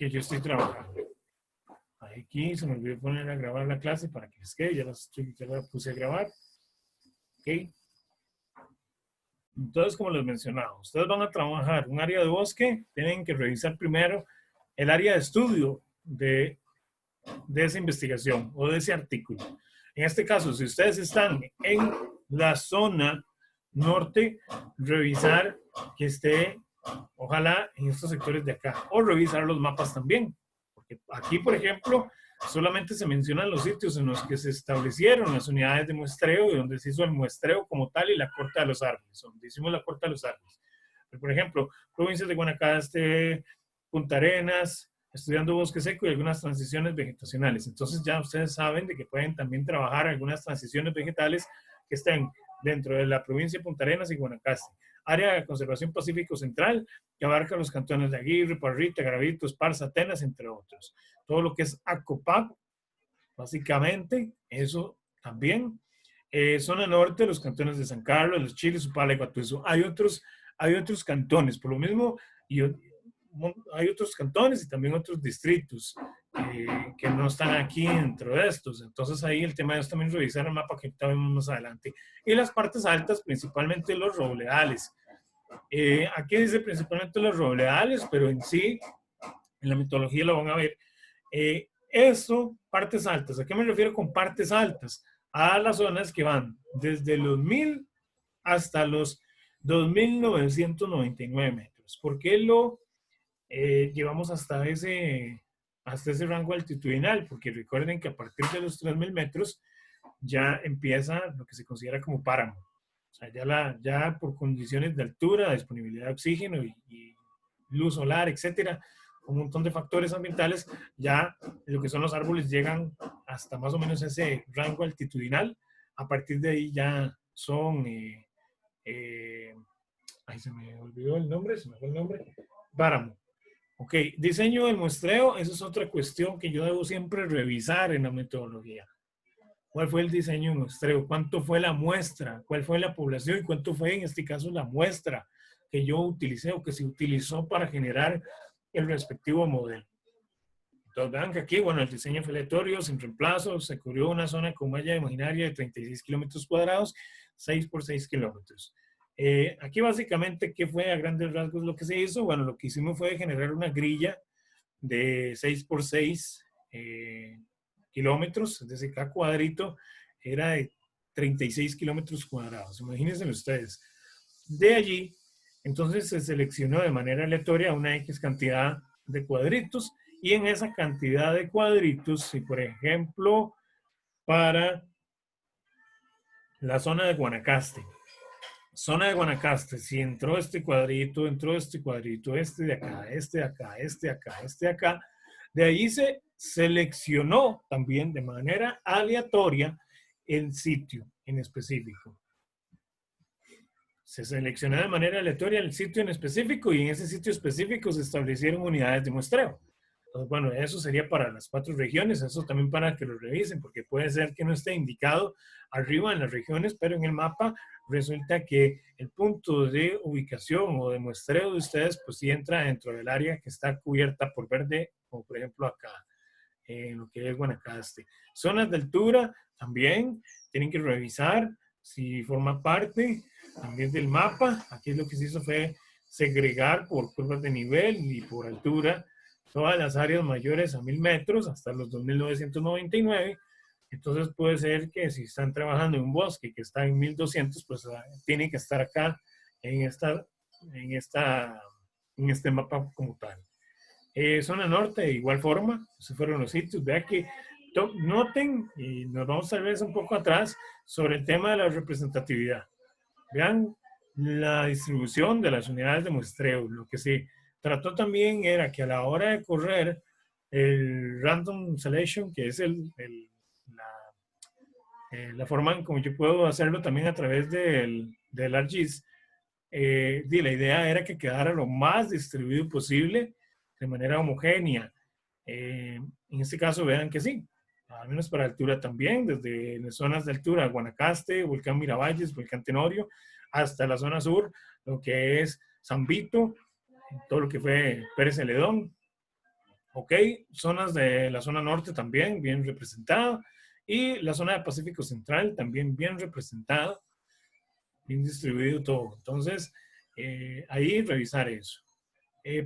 que yo estoy trabajando. Aquí se me olvidó poner a grabar la clase para que les quede, ya la puse a grabar. Ok. Entonces, como les mencionaba, ustedes van a trabajar un área de bosque, tienen que revisar primero el área de estudio de esa investigación o de ese artículo. En este caso, si ustedes están en la zona norte, revisar que esté, ojalá, en estos sectores de acá, o revisar los mapas también. Porque aquí, por ejemplo, solamente se mencionan los sitios en los que se establecieron las unidades de muestreo y donde se hizo el muestreo como tal y la corta de los árboles, donde hicimos la corta de los árboles. Pero, por ejemplo, provincias de Guanacaste, Punta Arenas, estudiando bosque seco y algunas transiciones vegetacionales. Entonces ya ustedes saben de que pueden también trabajar algunas transiciones vegetales que estén dentro de la provincia de Punta Arenas y Guanacaste. Área de conservación Pacífico Central, que abarca los cantones de Aguirre, Parrita, Garavito, Esparza, Atenas, entre otros. Todo lo que es ACOPAC, básicamente, eso también. Zona norte, los cantones de San Carlos, Los Chiles, Upala y Guatuso. Hay otros cantones, por lo mismo, y hay otros cantones y también otros distritos que no están aquí dentro de estos. Entonces ahí el tema es también revisar el mapa que ahorita vemos más adelante. Y las partes altas, principalmente los robledales. Aquí dice principalmente los robledales, pero en sí, en la mitología lo van a ver. Eso, partes altas. ¿A qué me refiero con partes altas? A las zonas que van desde los 1000 hasta los 2999 metros. ¿Por qué lo llevamos hasta ese rango altitudinal? Porque recuerden que a partir de los 3000 metros ya empieza lo que se considera como páramo. O sea, ya por condiciones de altura, disponibilidad de oxígeno y luz solar, etcétera, un montón de factores ambientales, ya lo que son los árboles llegan hasta más o menos ese rango altitudinal. A partir de ahí ya son, ahí se me olvidó el nombre, se me fue el nombre, páramo. Ok, diseño del muestreo, esa es otra cuestión que yo debo siempre revisar en la metodología. ¿Cuál fue el diseño del muestreo? ¿Cuánto fue la muestra? ¿Cuál fue la población? ¿Y cuánto fue en este caso la muestra que yo utilicé o que se utilizó para generar el respectivo modelo? Entonces vean que aquí, bueno, el diseño fue aleatorio, sin reemplazo, se cubrió una zona con malla imaginaria de 36 kilómetros cuadrados, 6 por 6 kilómetros. Aquí básicamente, ¿qué fue a grandes rasgos lo que se hizo? Bueno, lo que hicimos fue generar una grilla de 6 por 6 kilómetros, es decir, cada cuadrito era de 36 kilómetros cuadrados. Imagínense ustedes. De allí, entonces se seleccionó de manera aleatoria una X cantidad de cuadritos y en esa cantidad de cuadritos, si por ejemplo, para la zona de Guanacaste, si entró este cuadrito, este de acá, este de acá, este de acá, este de acá, de ahí se seleccionó también de manera aleatoria el sitio en específico. Se seleccionó de manera aleatoria el sitio en específico y en ese sitio específico se establecieron unidades de muestreo. Entonces, bueno, eso sería para las 4 regiones, eso también para que lo revisen, porque puede ser que no esté indicado arriba en las regiones, pero en el mapa resulta que el punto de ubicación o de muestreo de ustedes, pues sí entra dentro del área que está cubierta por verde, como por ejemplo acá, en lo que es Guanacaste. Zonas de altura también tienen que revisar si forma parte también del mapa. Aquí lo que se hizo fue segregar por curvas de nivel y por altura todas las áreas mayores a 1000 metros hasta los 2999. Entonces puede ser que si están trabajando en un bosque que está en 1200, pues tienen que estar acá en este mapa como tal. Zona norte, de igual forma, esos fueron los sitios. Vea que noten, y nos vamos tal vez un poco atrás, sobre el tema de la representatividad. Vean la distribución de las unidades de muestreo. Lo que se trató también era que a la hora de correr el random selection, que es la forma en como yo puedo hacerlo también a través del ArcGIS, la idea era que quedara lo más distribuido posible de manera homogénea. En este caso, vean que sí, al menos para altura también, desde las zonas de altura, Guanacaste, Volcán Miravalles, Volcán Tenorio, hasta la zona sur, lo que es San Vito, todo lo que fue Pérez Celedón, ¿ok? Zonas de la zona norte también bien representada y la zona del Pacífico Central también bien representada, bien distribuido todo. Entonces, ahí revisar eso.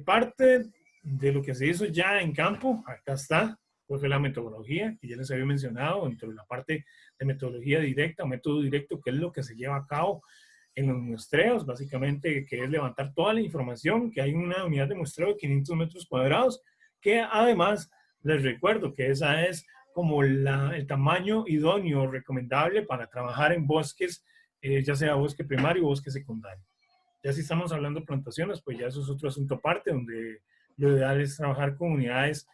Parte de lo que se hizo ya en campo, acá está, pues fue la metodología que ya les había mencionado, dentro de la parte de metodología directa, método directo, que es lo que se lleva a cabo en los muestreos, básicamente, que es levantar toda la información, que hay una unidad de muestreo de 500 metros cuadrados, que además les recuerdo que esa es como el tamaño idóneo recomendable para trabajar en bosques, ya sea bosque primario o bosque secundario. Ya si estamos hablando de plantaciones, pues ya eso es otro asunto aparte, donde lo ideal es trabajar con unidades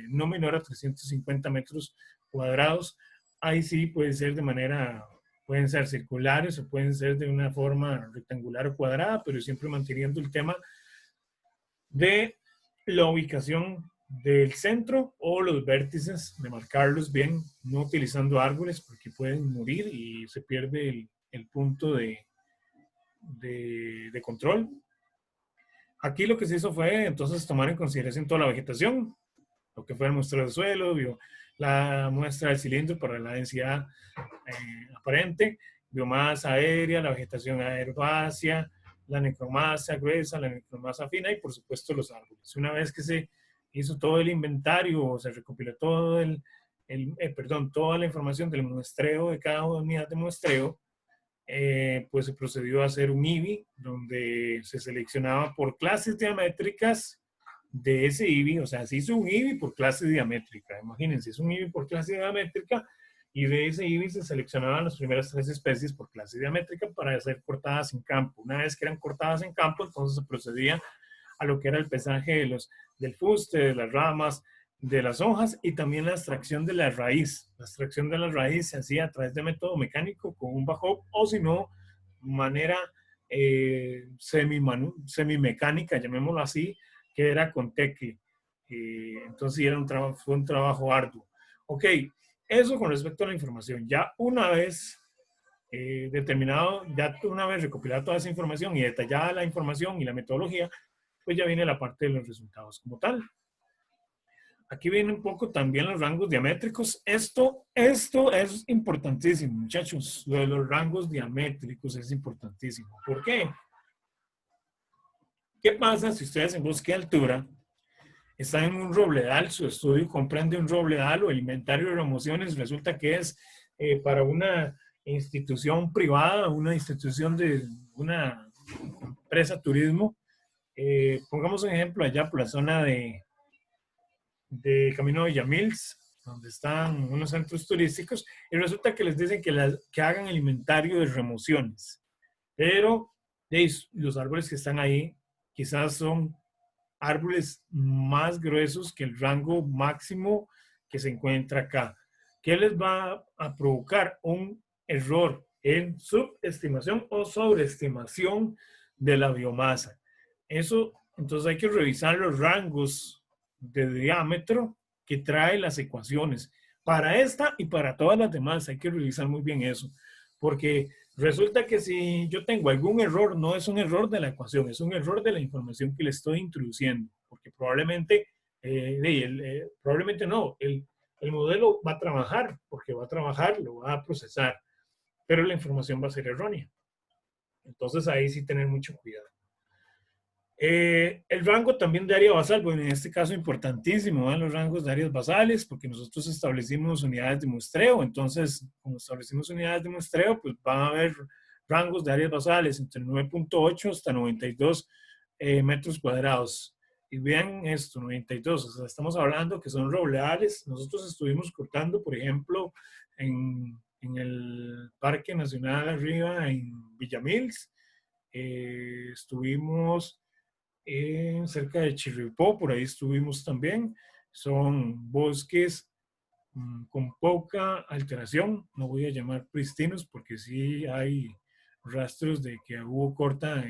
no menor a 350 metros cuadrados. Ahí sí puede ser de manera, pueden ser circulares o pueden ser de una forma rectangular o cuadrada, pero siempre manteniendo el tema de la ubicación del centro o los vértices, de marcarlos bien, no utilizando árboles porque pueden morir y se pierde el punto de control. Aquí lo que se hizo fue entonces tomar en consideración toda la vegetación, lo que fue el muestreo de suelo, la muestra del cilindro para la densidad aparente, biomasa aérea, la vegetación herbácea, la necromasa gruesa, la necromasa fina y por supuesto los árboles. Una vez que se hizo todo el inventario, se recopiló todo toda la información del muestreo de cada unidad de muestreo, pues se procedió a hacer un IBI, donde se seleccionaba por clases diamétricas de ese IBI, o sea, se hizo un IBI por clase diamétrica, imagínense, es un IBI por clase diamétrica, y de ese IBI se seleccionaban las primeras 3 especies por clase diamétrica para ser cortadas en campo. Una vez que eran cortadas en campo, entonces se procedía a lo que era el pesaje del fuste, de las ramas, de las hojas y también la extracción de la raíz. La extracción de la raíz se hacía a través de método mecánico con un bajo o si no, manera semimecánica, llamémoslo así, que era con tecle. Entonces era fue un trabajo arduo. Ok, eso con respecto a la información. Ya una vez determinado, ya una vez recopilada toda esa información y detallada la información y la metodología, pues ya viene la parte de los resultados como tal. Aquí viene un poco también los rangos diamétricos. Esto es importantísimo, muchachos. Lo de los rangos diamétricos es importantísimo. ¿Por qué? ¿Qué pasa si ustedes en bosque de altura están en un robledal? Su estudio comprende un robledal o el inventario de remociones. Resulta que es para una institución privada, una institución de una empresa turismo. Pongamos un ejemplo allá por la zona de Camino de Villamils, donde están unos centros turísticos, y resulta que les dicen que hagan el inventario de remociones. Pero los árboles que están ahí quizás son árboles más gruesos que el rango máximo que se encuentra acá. ¿Qué les va a provocar? Un error en subestimación o sobreestimación de la biomasa. Eso, entonces hay que revisar los rangos de diámetro que trae las ecuaciones. Para esta y para todas las demás hay que revisar muy bien eso, porque resulta que si yo tengo algún error, no es un error de la ecuación, es un error de la información que le estoy introduciendo, porque probablemente, probablemente no, el modelo va a trabajar, porque va a trabajar, lo va a procesar, pero la información va a ser errónea. Entonces ahí sí tener mucho cuidado. El rango también de área basal, bueno, en este caso importantísimo, los rangos de áreas basales, porque nosotros establecimos unidades de muestreo, entonces, como establecimos unidades de muestreo, pues van a haber rangos de áreas basales entre 9.8 hasta 92 metros cuadrados. Y vean esto, 92, o sea, estamos hablando que son robledales. Nosotros estuvimos cortando, por ejemplo, en el Parque Nacional arriba, en Villamils, estuvimos cerca de Chirripó, por ahí estuvimos también. Son bosques con poca alteración, no voy a llamar pristinos porque sí hay rastros de que hubo corta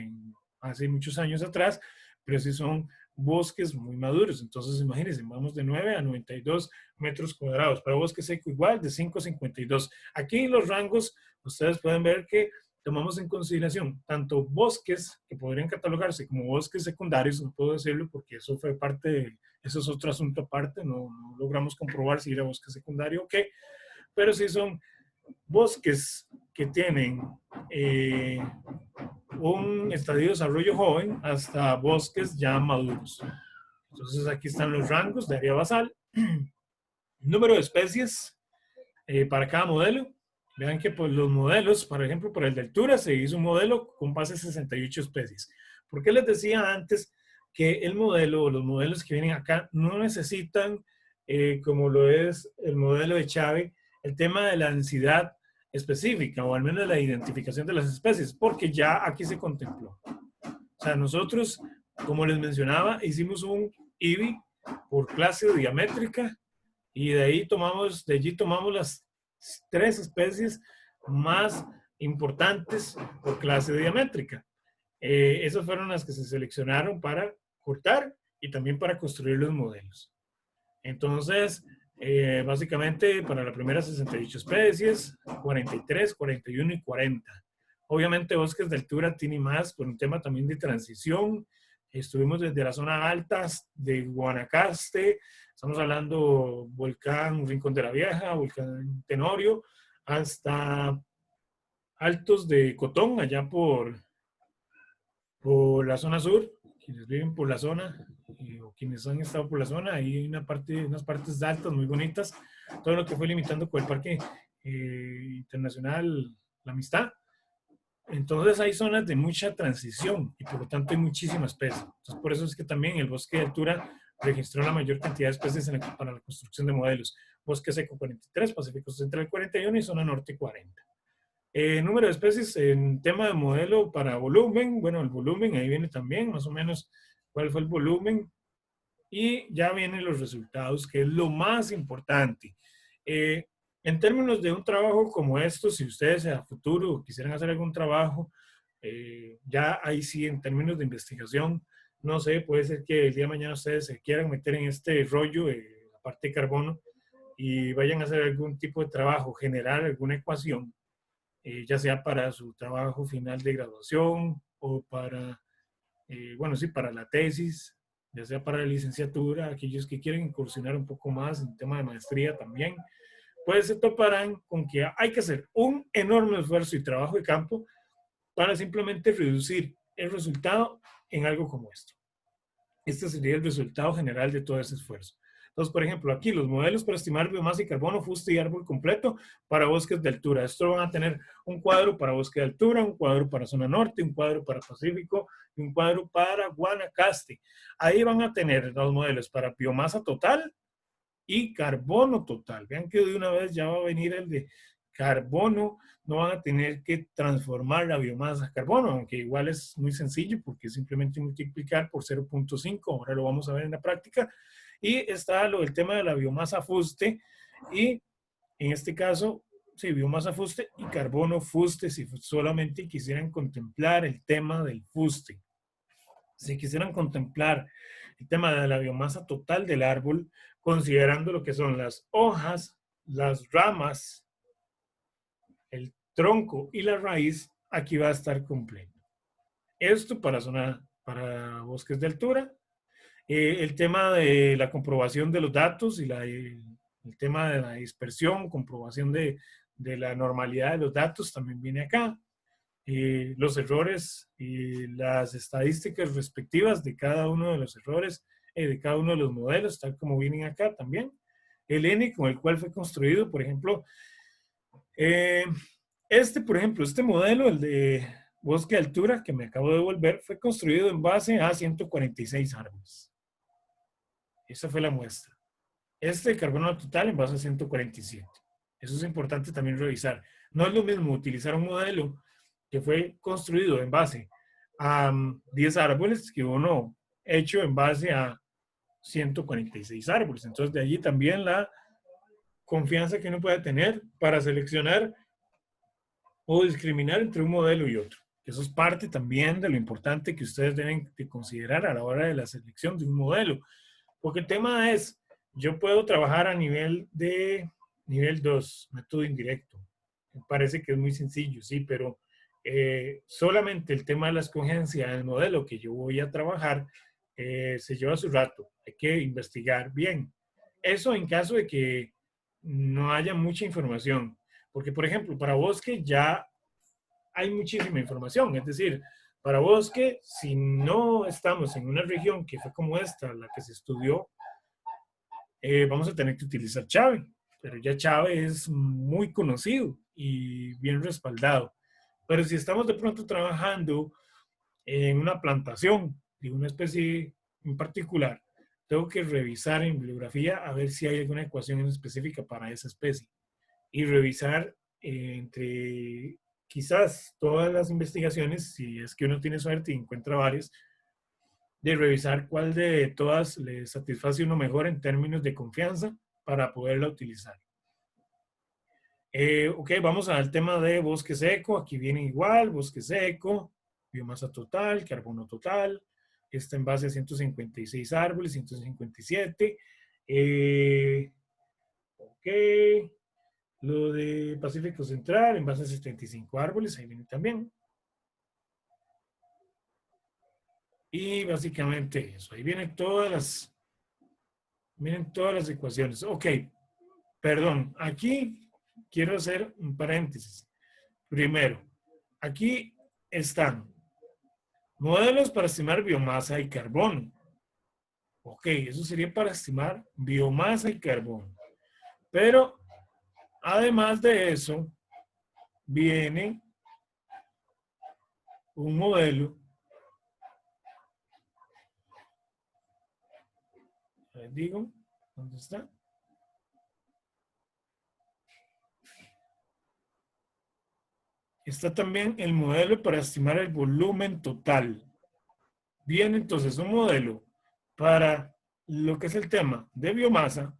hace muchos años atrás, pero sí son bosques muy maduros. Entonces, imagínense, vamos de 9 a 92 metros cuadrados. Para bosque seco igual, de 5 a 52. Aquí los rangos, ustedes pueden ver que tomamos en consideración tanto bosques que podrían catalogarse como bosques secundarios, no puedo decirlo porque eso fue parte de, eso es otro asunto aparte, no logramos comprobar si era bosque secundario o qué, pero sí son bosques que tienen eh, un estadio de desarrollo joven hasta bosques ya maduros. Entonces aquí están los rangos de área basal, número de especies para cada modelo. Vean que pues, los modelos, por ejemplo, por el de altura, se hizo un modelo con base de 68 especies. ¿Por qué les decía antes que el modelo o los modelos que vienen acá no necesitan, como lo es el modelo de Chávez, el tema de la densidad específica o al menos la identificación de las especies? Porque ya aquí se contempló. O sea, nosotros, como les mencionaba, hicimos un IBI por clase diamétrica y de allí tomamos las 3 especies más importantes por clase diamétrica. Esas fueron las que se seleccionaron para cortar y también para construir los modelos. Entonces, básicamente para la primera 68 especies, 43, 41 y 40. Obviamente bosques de altura tiene más por un tema también de transición. Estuvimos desde las zonas altas de Guanacaste, estamos hablando volcán Rincón de la Vieja, volcán Tenorio, hasta altos de Cotón, allá por la zona sur, quienes viven por la zona o quienes han estado por la zona, hay unas partes altas muy bonitas, todo lo que fue limitando con el Parque Internacional La Amistad. Entonces hay zonas de mucha transición y por lo tanto hay muchísimas especies. Entonces por eso es que también el bosque de altura registró la mayor cantidad de especies para la construcción de modelos. Bosque seco 43, Pacífico Central 41 y zona norte 40. Número de especies en tema de modelo para volumen, bueno, el volumen ahí viene también, más o menos cuál fue el volumen, y ya vienen los resultados, que es lo más importante. En términos de un trabajo como esto, si ustedes a futuro quisieran hacer algún trabajo, ya ahí sí, en términos de investigación, no sé, puede ser que el día de mañana ustedes se quieran meter en este rollo, la parte de carbono, y vayan a hacer algún tipo de trabajo, generar alguna ecuación ya sea para su trabajo final de graduación o para, bueno, sí, para la tesis, ya sea para la licenciatura, aquellos que quieren incursionar un poco más en tema de maestría también, pues se toparán con que hay que hacer un enorme esfuerzo y trabajo de campo para simplemente reducir el resultado en algo como esto. Este sería el resultado general de todo ese esfuerzo. Entonces, por ejemplo, aquí los modelos para estimar biomasa y carbono, fuste y árbol completo para bosques de altura. Esto van a tener un cuadro para bosque de altura, un cuadro para zona norte, un cuadro para Pacífico y un cuadro para Guanacaste. Ahí van a tener los modelos para biomasa total y carbono total. Vean que de una vez ya va a venir el de carbono, no van a tener que transformar la biomasa a carbono, aunque igual es muy sencillo porque es simplemente multiplicar por 0.5, ahora lo vamos a ver en la práctica. Y está el tema de la biomasa fuste y en este caso, sí, biomasa fuste y carbono fuste, si solamente quisieran contemplar el tema del fuste. Si quisieran contemplar el tema de la biomasa total del árbol, considerando lo que son las hojas, las ramas, el tronco y la raíz, aquí va a estar completo. Esto para bosques de altura. El tema de la comprobación de los datos y el tema de la dispersión, comprobación de la normalidad de los datos también viene acá. Los errores y las estadísticas respectivas de cada uno de los errores, de cada uno de los modelos, tal como vienen acá también. El N con el cual fue construido, por ejemplo, por ejemplo, este modelo, el de bosque de altura que me acabo de volver, fue construido en base a 146 árboles. Esa fue la muestra. Este de carbono total en base a 147. Eso es importante también revisar. No es lo mismo utilizar un modelo que fue construido en base a 10 árboles que uno hecho en base a 146 árboles. Entonces, de allí también la confianza que uno puede tener para seleccionar o discriminar entre un modelo y otro. Eso es parte también de lo importante que ustedes deben de considerar a la hora de la selección de un modelo. Porque el tema es, yo puedo trabajar a nivel 2, método indirecto. Me parece que es muy sencillo, sí, pero solamente el tema de la escogencia del modelo que yo voy a trabajar se lleva su rato. Hay que investigar bien. Eso en caso de que no haya mucha información. Porque, por ejemplo, para bosque ya hay muchísima información. Es decir, para bosque, si no estamos en una región que fue como esta, la que se estudió, vamos a tener que utilizar Chave. Pero ya Chave es muy conocido y bien respaldado. Pero si estamos de pronto trabajando en una plantación de una especie en particular, tengo que revisar en bibliografía a ver si hay alguna ecuación específica para esa especie y revisar entre quizás todas las investigaciones, si es que uno tiene suerte y encuentra varias, de revisar cuál de todas le satisface uno mejor en términos de confianza para poderla utilizar. Ok, vamos al tema de bosque seco. Aquí viene igual, bosque seco, biomasa total, carbono total. Está en base a 156 árboles, 157. Ok, lo de Pacífico Central en base a 75 árboles, ahí viene también. Y básicamente eso, ahí vienen todas las ecuaciones. Ok, perdón, aquí quiero hacer un paréntesis. Primero, aquí están modelos para estimar biomasa y carbono. Ok, eso sería para estimar biomasa y carbono. Pero además de eso, viene un modelo. Les digo, ¿dónde está? Está también el modelo para estimar el volumen total. Viene entonces un modelo para lo que es el tema de biomasa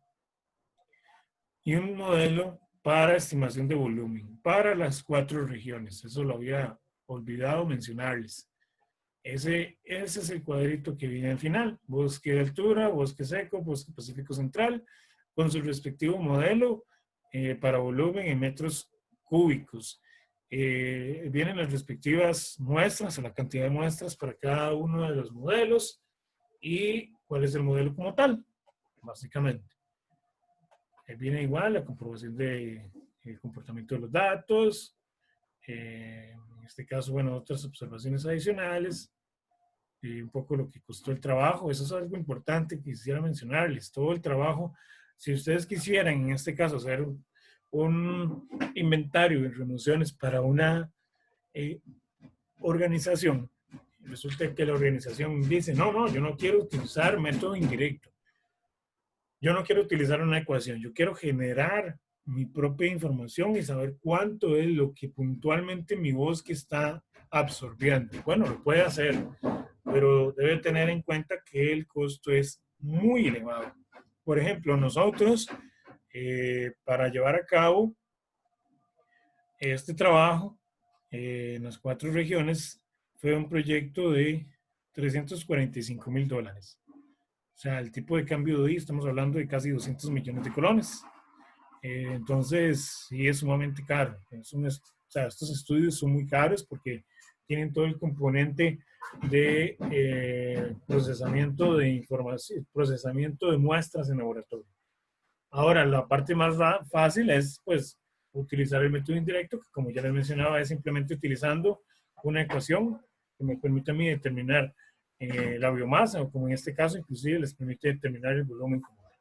y un modelo para estimación de volumen para las 4 regiones. Eso lo había olvidado mencionarles. Ese es el cuadrito que viene al final. Bosque de altura, bosque seco, bosque Pacífico Central, con su respectivo modelo para volumen en metros cúbicos. Vienen las respectivas muestras, o la cantidad de muestras para cada uno de los modelos y cuál es el modelo como tal, básicamente. Viene igual la comprobación del comportamiento de los datos, en este caso, bueno, otras observaciones adicionales, un poco lo que costó el trabajo. Eso es algo importante que quisiera mencionarles. Todo el trabajo, si ustedes quisieran, en este caso, hacer un inventario de remociones para una organización, resulta que la organización dice, no, no, yo no quiero utilizar método indirecto. Yo no quiero utilizar una ecuación, yo quiero generar mi propia información y saber cuánto es lo que puntualmente mi bosque está absorbiendo. Bueno, lo puede hacer, pero debe tener en cuenta que el costo es muy elevado. Por ejemplo, nosotros, para llevar a cabo este trabajo en las 4 regiones, fue un proyecto de $345,000. O sea, el tipo de cambio de hoy, estamos hablando de casi 200 millones de colones. Entonces, sí es sumamente caro. O sea, estos estudios son muy caros porque tienen todo el componente de procesamiento de información, procesamiento de muestras en laboratorio. Ahora, la parte más fácil es, pues, utilizar el método indirecto, que como ya les mencionaba, es simplemente utilizando una ecuación que me permite a mí determinar la biomasa, o como en este caso, inclusive les permite determinar el volumen como tal.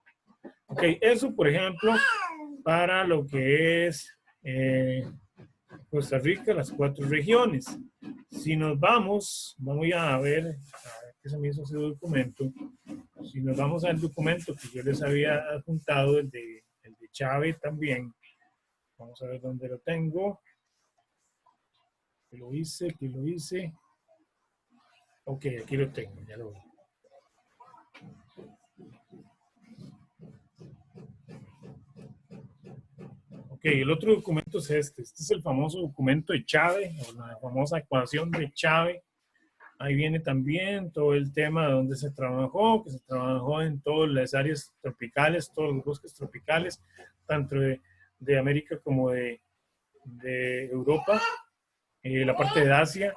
Ok, eso, por ejemplo, para lo que es Costa Rica, las 4 regiones. Si nos vamos a ver qué se me hizo ese documento. Si nos vamos al documento que yo les había adjuntado, el de Chávez también, vamos a ver dónde lo tengo. Que lo hice. Ok, aquí lo tengo, ya lo vi. Ok, el otro documento es este. Este es el famoso documento de Chávez, o la famosa ecuación de Chávez. Ahí viene también todo el tema de donde se trabajó, que se trabajó en todas las áreas tropicales, todos los bosques tropicales, tanto de América como de Europa. la parte de Asia,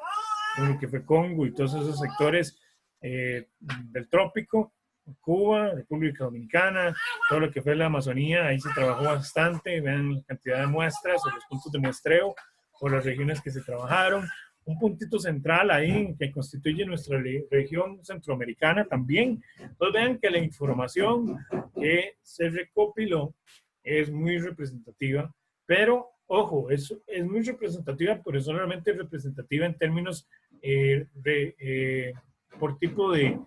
en lo que fue Congo y todos esos sectores del trópico, Cuba, República Dominicana, todo lo que fue la Amazonía, ahí se trabajó bastante, vean la cantidad de muestras o los puntos de muestreo o las regiones que se trabajaron. Un puntito central ahí que constituye nuestra región centroamericana también. Entonces vean que la información que se recopiló es muy representativa, pero ojo, es muy representativa, pero solamente representativa en términos por tipo de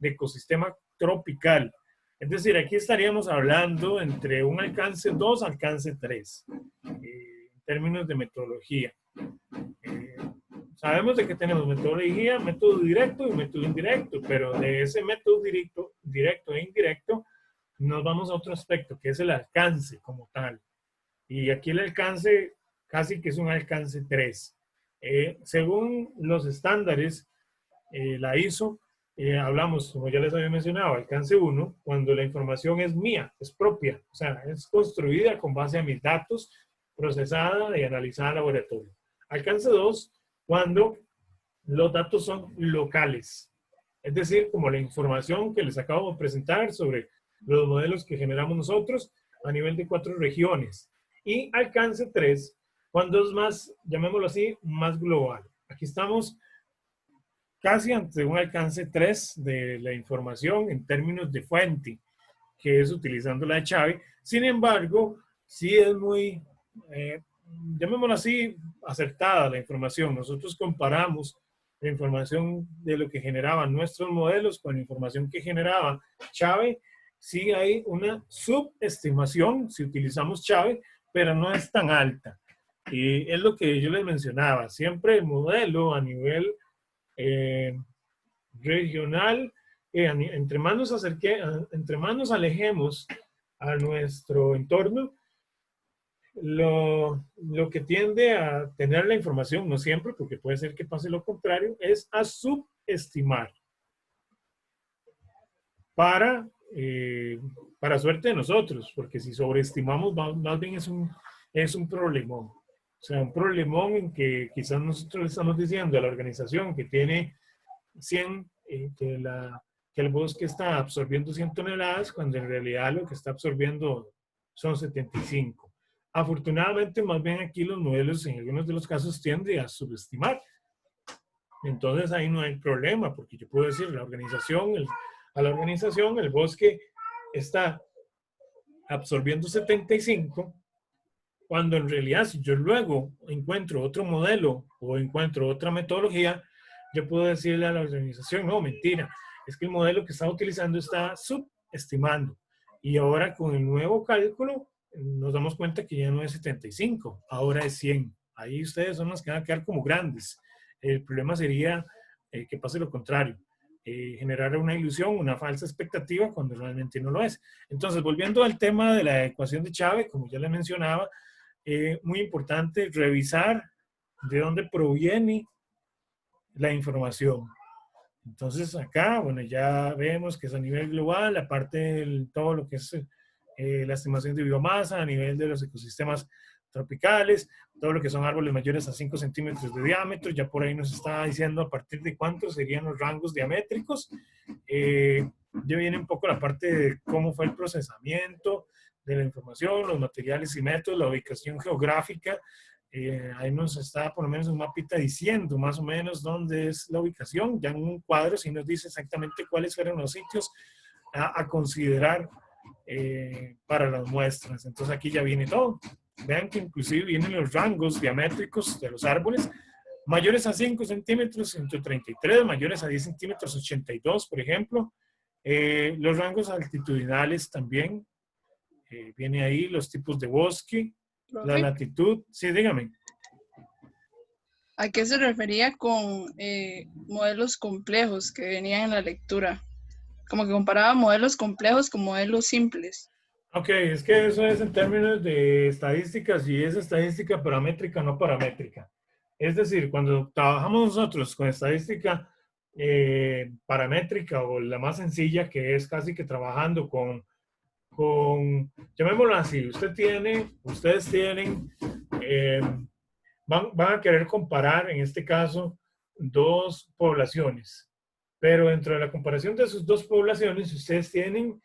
ecosistema tropical. Es decir, aquí estaríamos hablando entre un alcance 2, alcance 3, en términos de metodología. Sabemos de que tenemos metodología, método directo y método indirecto, pero de ese método directo e indirecto nos vamos a otro aspecto, que es el alcance como tal. Y aquí el alcance casi que es un alcance 3. Según los estándares, la ISO, hablamos, como ya les había mencionado, alcance 1, cuando la información es mía, es propia, o sea, es construida con base a mis datos, procesada y analizada en laboratorio. Alcance 2, cuando los datos son locales, es decir, como la información que les acabo de presentar sobre los modelos que generamos nosotros a nivel de 4 regiones. Y alcance 3, cuando es más, llamémoslo así, más global. Aquí estamos casi ante un alcance 3 de la información en términos de fuente, que es utilizando la de Xavi. Sin embargo, sí es muy, llamémoslo así, acertada la información. Nosotros comparamos la información de lo que generaban nuestros modelos con la información que generaba Xavi. Sí hay una subestimación si utilizamos Xavi, pero no es tan alta. Y es lo que yo les mencionaba. Siempre el modelo a nivel regional, entre más nos entre más nos alejemos a nuestro entorno, lo que tiende a tener la información, no siempre, porque puede ser que pase lo contrario, es a subestimar para, para suerte de nosotros, porque si sobreestimamos, más bien es un problemón. O sea, un problemón en que quizás nosotros le estamos diciendo a la organización que tiene 100, que el bosque está absorbiendo 100 toneladas, cuando en realidad lo que está absorbiendo son 75. Afortunadamente, más bien aquí los modelos en algunos de los casos tienden a subestimar. Entonces ahí no hay problema, porque yo puedo decir a la organización, el bosque está absorbiendo 75, cuando en realidad si yo luego encuentro otro modelo o encuentro otra metodología, yo puedo decirle a la organización, no, mentira, es que el modelo que está utilizando está subestimando. Y ahora con el nuevo cálculo nos damos cuenta que ya no es 75, ahora es 100. Ahí ustedes son los que van a quedar como grandes. El problema sería que pase lo contrario, generar una ilusión, una falsa expectativa cuando realmente no lo es. Entonces, volviendo al tema de la ecuación de Chávez, como ya le mencionaba, muy importante revisar de dónde proviene la información. Entonces acá, bueno, ya vemos que es a nivel global, aparte de todo lo que es la estimación de biomasa, a nivel de los ecosistemas tropicales, todo lo que son árboles mayores a 5 centímetros de diámetro, ya por ahí nos está diciendo a partir de cuántos serían los rangos diamétricos. Ya viene un poco la parte de cómo fue el procesamiento de la información, los materiales y métodos, la ubicación geográfica. Ahí nos está por lo menos un mapita diciendo más o menos dónde es la ubicación, ya en un cuadro sí nos dice exactamente cuáles fueron los sitios a considerar para las muestras. Entonces aquí ya viene todo. Vean que inclusive vienen los rangos diamétricos de los árboles, mayores a 5 centímetros, 133, mayores a 10 centímetros, 82, por ejemplo. Los rangos altitudinales también, viene ahí los tipos de bosque, Profe, la latitud. Sí, dígame. ¿a qué se refería con modelos complejos que venían en la lectura? Como que comparaba modelos complejos con modelos simples. Ok, es que eso es en términos de estadísticas y es estadística paramétrica, no paramétrica. Es decir, cuando trabajamos nosotros con estadística paramétrica o la más sencilla, que es casi que trabajando llamémoslo así, ustedes tienen van a querer comparar, en este caso, dos poblaciones. Pero dentro de la comparación de sus dos poblaciones, ustedes tienen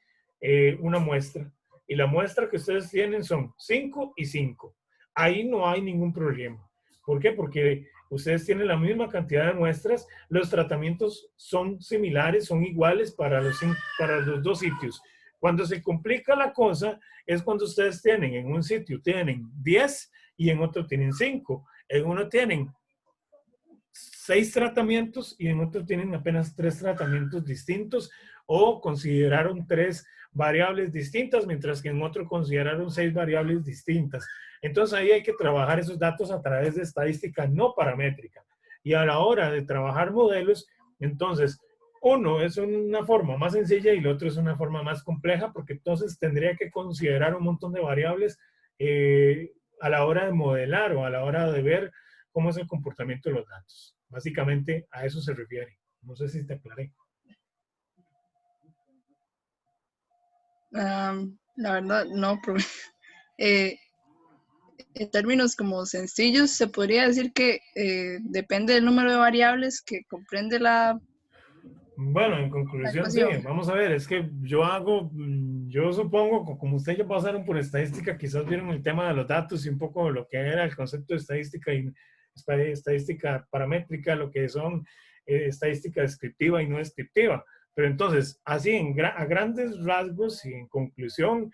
una muestra. Y la muestra que ustedes tienen son 5 y 5. Ahí no hay ningún problema. ¿Por qué? Porque ustedes tienen la misma cantidad de muestras, los tratamientos son similares, son iguales para los dos sitios. Cuando se complica la cosa es cuando ustedes tienen en un sitio tienen 10 y en otro tienen 5. En uno tienen 6 tratamientos y en otro tienen apenas 3 tratamientos distintos o consideraron 3 variables distintas, mientras que en otro consideraron 6 variables distintas. Entonces ahí hay que trabajar esos datos a través de estadística no paramétrica. Y a la hora de trabajar modelos, entonces uno es una forma más sencilla y el otro es una forma más compleja, porque entonces tendría que considerar un montón de variables a la hora de modelar o a la hora de ver cómo es el comportamiento de los datos. Básicamente a eso se refiere. No sé si te aclaré. La verdad, no, pero en términos como sencillos, se podría decir que depende del número de variables que comprende la Bueno, en conclusión, sí, ecuación. vamos a ver, es que yo supongo, como ustedes ya pasaron por estadística, quizás vieron el tema de los datos y un poco lo que era el concepto de estadística y estadística paramétrica, lo que son estadística descriptiva y no descriptiva. Pero entonces, así a grandes rasgos y en conclusión,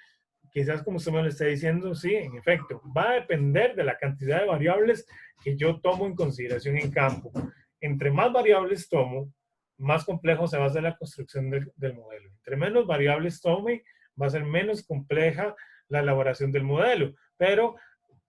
quizás como usted me lo está diciendo, sí, en efecto, va a depender de la cantidad de variables que yo tomo en consideración en campo. Entre más variables tomo, más complejo se va a hacer la construcción del modelo. Entre menos variables tome, va a ser menos compleja la elaboración del modelo, pero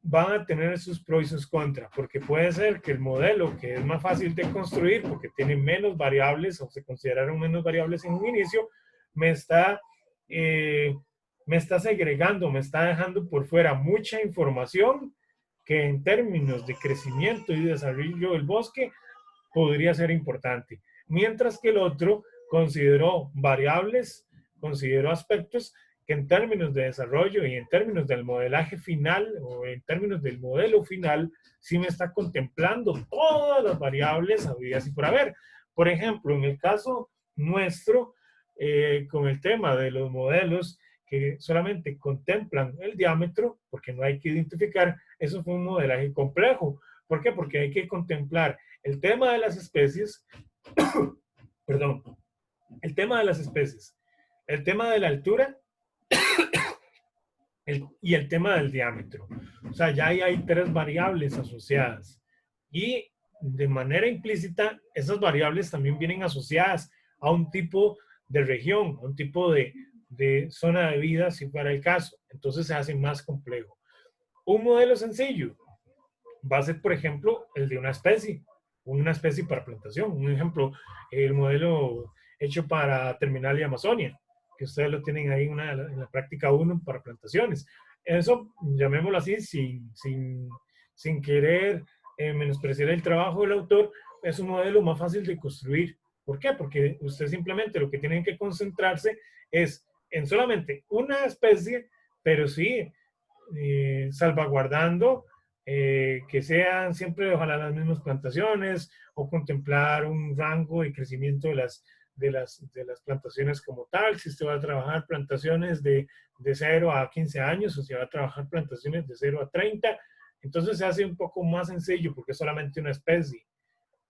van a tener sus pros y sus contras, porque puede ser que el modelo que es más fácil de construir, porque tiene menos variables o se consideraron menos variables en un inicio, me está, me está segregando, me está dejando por fuera mucha información que en términos de crecimiento y desarrollo del bosque podría ser importante. Mientras que el otro consideró variables, consideró aspectos que en términos de desarrollo y en términos del modelaje final o en términos del modelo final, sí me está contemplando todas las variables habidas y por haber. Por ejemplo, en el caso nuestro, con el tema de los modelos que solamente contemplan el diámetro, porque no hay que identificar, eso fue un modelaje complejo. ¿Por qué? Porque hay que contemplar el tema de las especies, perdón, el tema de las especies, el tema de la altura y el tema del diámetro. O sea, ya hay 3 variables asociadas. Y de manera implícita, esas variables también vienen asociadas a un tipo de región, a un tipo de zona de vida, si fuera el caso. Entonces se hace más complejo. Un modelo sencillo va a ser, por ejemplo, el de una especie para plantación. Un ejemplo, el modelo hecho para Terminal y Amazonia, que ustedes lo tienen ahí en la práctica 1 para plantaciones. Eso, llamémoslo así, sin querer menospreciar el trabajo del autor, es un modelo más fácil de construir. ¿Por qué? Porque usted simplemente lo que tienen que concentrarse es en solamente una especie, pero sí salvaguardando que sean siempre ojalá las mismas plantaciones o contemplar un rango de crecimiento de las plantaciones como tal. Si usted va a trabajar plantaciones de 0 a 15 años o si va a trabajar plantaciones de 0 a 30, entonces se hace un poco más sencillo porque es solamente una especie.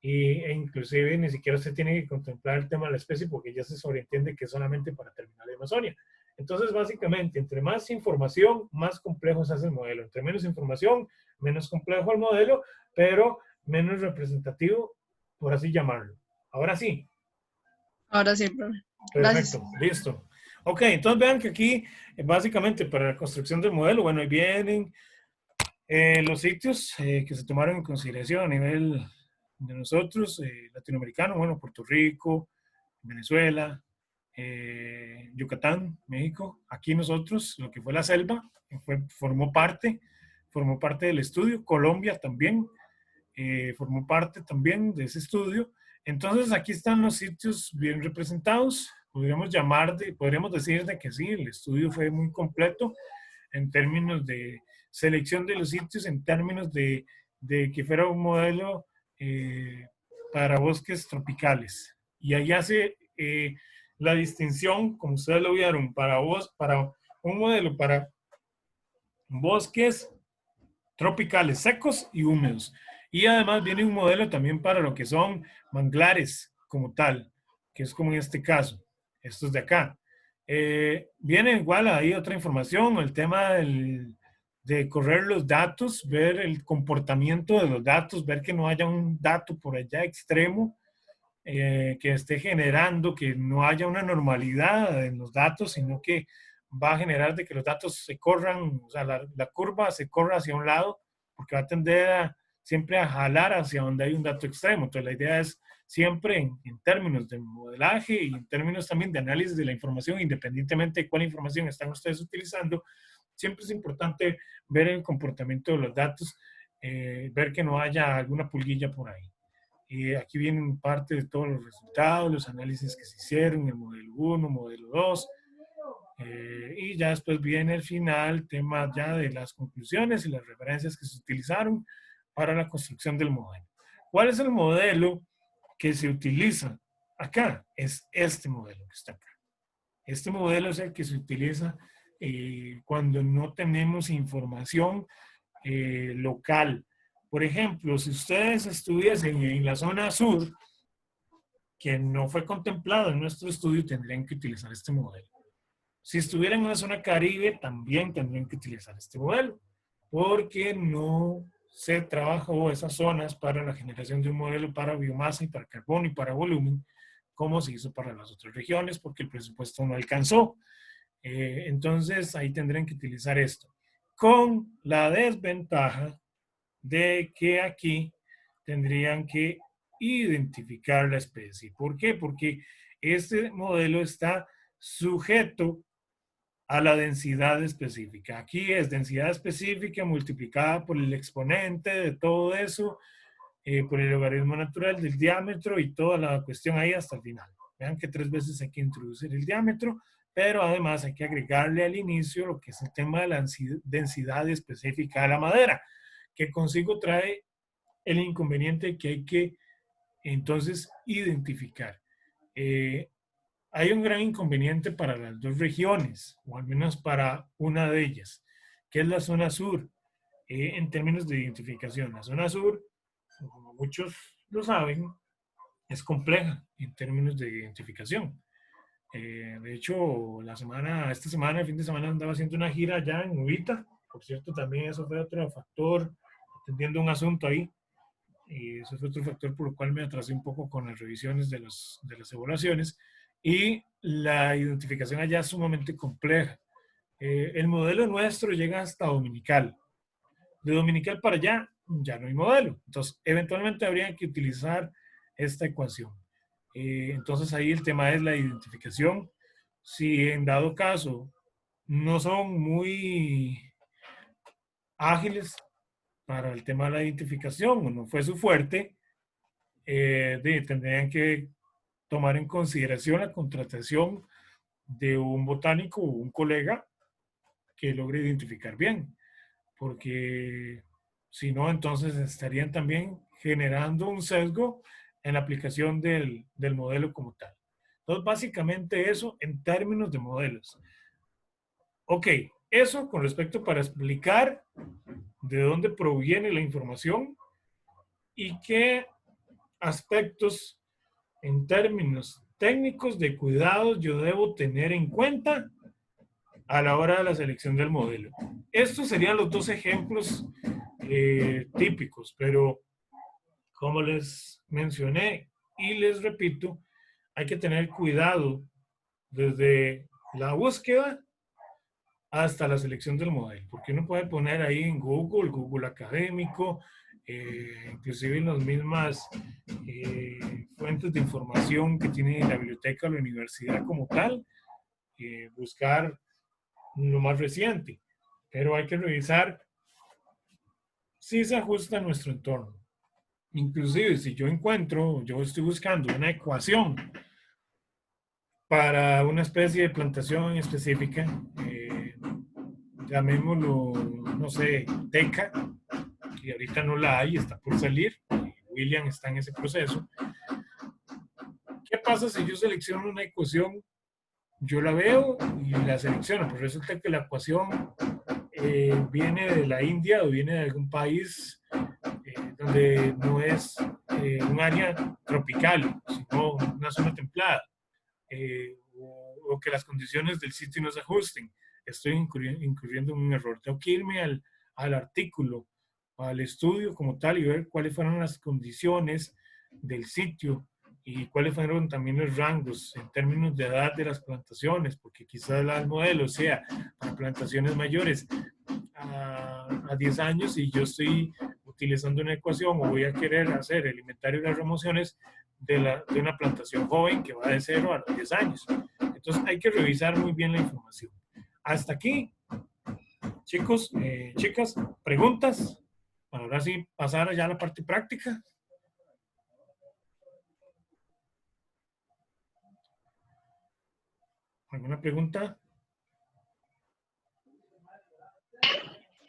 E inclusive ni siquiera se tiene que contemplar el tema de la especie porque ya se sobreentiende que es solamente para terminar la Amazonia. Entonces, básicamente, entre más información, más complejo se hace el modelo. Entre menos información, menos complejo el modelo, pero menos representativo, por así llamarlo. Ahora sí. Ahora sí, profe. Gracias. Perfecto, listo. Ok, entonces vean que aquí, básicamente, para la construcción del modelo, bueno, ahí vienen los sitios que se tomaron en consideración a nivel de nosotros, latinoamericanos, bueno, Puerto Rico, Venezuela, Yucatán, México. Aquí nosotros, lo que fue la selva, formó parte del estudio. Colombia también formó parte también de ese estudio. Entonces aquí están los sitios bien representados. Podríamos decir de que sí, el estudio fue muy completo en términos de selección de los sitios, en términos de que fuera un modelo para bosques tropicales. Y ahí hace la distinción, como ustedes lo vieron, para un modelo para bosques tropicales secos y húmedos. Y además viene un modelo también para lo que son manglares como tal, que es como en este caso, estos de acá. Viene igual ahí otra información, el tema de correr los datos, ver el comportamiento de los datos, ver que no haya un dato por allá extremo que esté generando, que no haya una normalidad en los datos, sino que va a generar de que los datos se corran, o sea, la curva se corra hacia un lado, porque va a tender siempre a jalar hacia donde hay un dato extremo. Entonces, la idea es siempre en términos de modelaje y en términos también de análisis de la información, independientemente de cuál información están ustedes utilizando, siempre es importante ver el comportamiento de los datos, ver que no haya alguna pulguilla por ahí. Aquí vienen parte de todos los resultados, los análisis que se hicieron, el modelo 1, modelo 2, y ya después viene el final, tema ya de las conclusiones y las referencias que se utilizaron para la construcción del modelo. ¿Cuál es el modelo que se utiliza acá? Es este modelo que está acá. Este modelo es el que se utiliza cuando no tenemos información local. Por ejemplo, si ustedes estuviesen en la zona sur, que no fue contemplado en nuestro estudio, tendrían que utilizar este modelo. Si estuvieran en la zona Caribe, también tendrían que utilizar este modelo, porque no se trabajó esas zonas para la generación de un modelo para biomasa y para carbono y para volumen, como se hizo para las otras regiones, porque el presupuesto no alcanzó. Entonces, ahí tendrían que utilizar esto. Con la desventaja de que aquí tendrían que identificar la especie. ¿Por qué? Porque este modelo está sujeto a la densidad específica. Aquí es densidad específica multiplicada por el exponente de todo eso, por el logaritmo natural del diámetro y toda la cuestión ahí hasta el final. Vean que 3 veces hay que introducir el diámetro, pero además hay que agregarle al inicio lo que es el tema de la densidad específica de la madera, que consigo trae el inconveniente que hay que entonces identificar. Hay un gran inconveniente para las dos regiones, o al menos para una de ellas, que es la zona sur, en términos de identificación. La zona sur, como muchos lo saben, es compleja en términos de identificación. De hecho, esta semana, el fin de semana, andaba haciendo una gira allá en Ubita. Por cierto, también eso fue otro factor, atendiendo un asunto ahí. Y eso fue otro factor por el cual me atrasé un poco con las revisiones de las evaluaciones. Y la identificación allá es sumamente compleja. El modelo nuestro llega hasta Dominical. De Dominical para allá ya no hay modelo. Entonces, eventualmente habría que utilizar esta ecuación. Entonces, ahí el tema es la identificación. Si en dado caso no son muy ágiles para el tema de la identificación o no fue su fuerte, tendrían que tomar en consideración la contratación de un botánico o un colega que logre identificar bien, porque si no, entonces estarían también generando un sesgo en la aplicación del modelo como tal. Entonces, básicamente eso en términos de modelos. Ok, eso con respecto para explicar de dónde proviene la información y qué aspectos en términos técnicos de cuidados yo debo tener en cuenta a la hora de la selección del modelo. Estos serían los dos ejemplos típicos, pero como les mencioné y les repito, hay que tener cuidado desde la búsqueda hasta la selección del modelo, porque uno puede poner ahí en Google, Google académico, inclusive en las mismas fuentes de información que tiene la biblioteca o la universidad como tal, buscar lo más reciente, pero hay que revisar si se ajusta a nuestro entorno. Inclusive si yo estoy buscando una ecuación para una especie de plantación específica, llamémoslo, no sé, teca, y ahorita no la hay, está por salir. William está en ese proceso. ¿Qué pasa si yo selecciono una ecuación? Yo la veo y la selecciono, pero resulta que la ecuación viene de la India o viene de algún país donde no es un área tropical, sino una zona templada, o que las condiciones del sitio no se ajusten. Estoy incurriendo en un error. Tengo que irme al artículo, al estudio como tal y ver cuáles fueron las condiciones del sitio y cuáles fueron también los rangos en términos de edad de las plantaciones, porque quizás el modelo sea para plantaciones mayores a 10 años y yo estoy utilizando una ecuación o voy a querer hacer el inventario de las remociones de una plantación joven que va de 0 a los 10 años. Entonces hay que revisar muy bien la información. Hasta aquí, chicos, chicas, preguntas. Ahora sí, pasar ya a la parte práctica. ¿Alguna pregunta?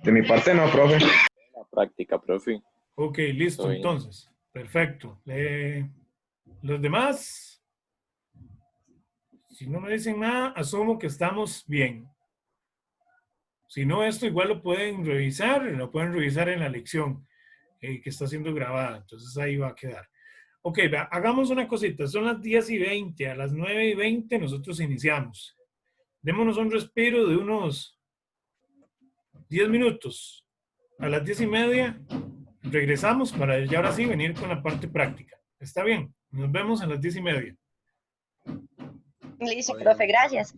De mi parte no, profe. La práctica, profe. Ok, listo, entonces. Perfecto. Los demás, si no me dicen nada, asumo que estamos bien. Si no, esto igual lo pueden revisar en la lección que está siendo grabada. Entonces ahí va a quedar. Ok, hagamos una cosita. Son las 10:20. A las 9:20 nosotros iniciamos. Démonos un respiro de unos 10 minutos. A las 10:30 regresamos para ya ahora sí venir con la parte práctica. ¿Está bien? Nos vemos a las 10:30. Listo, profe, gracias.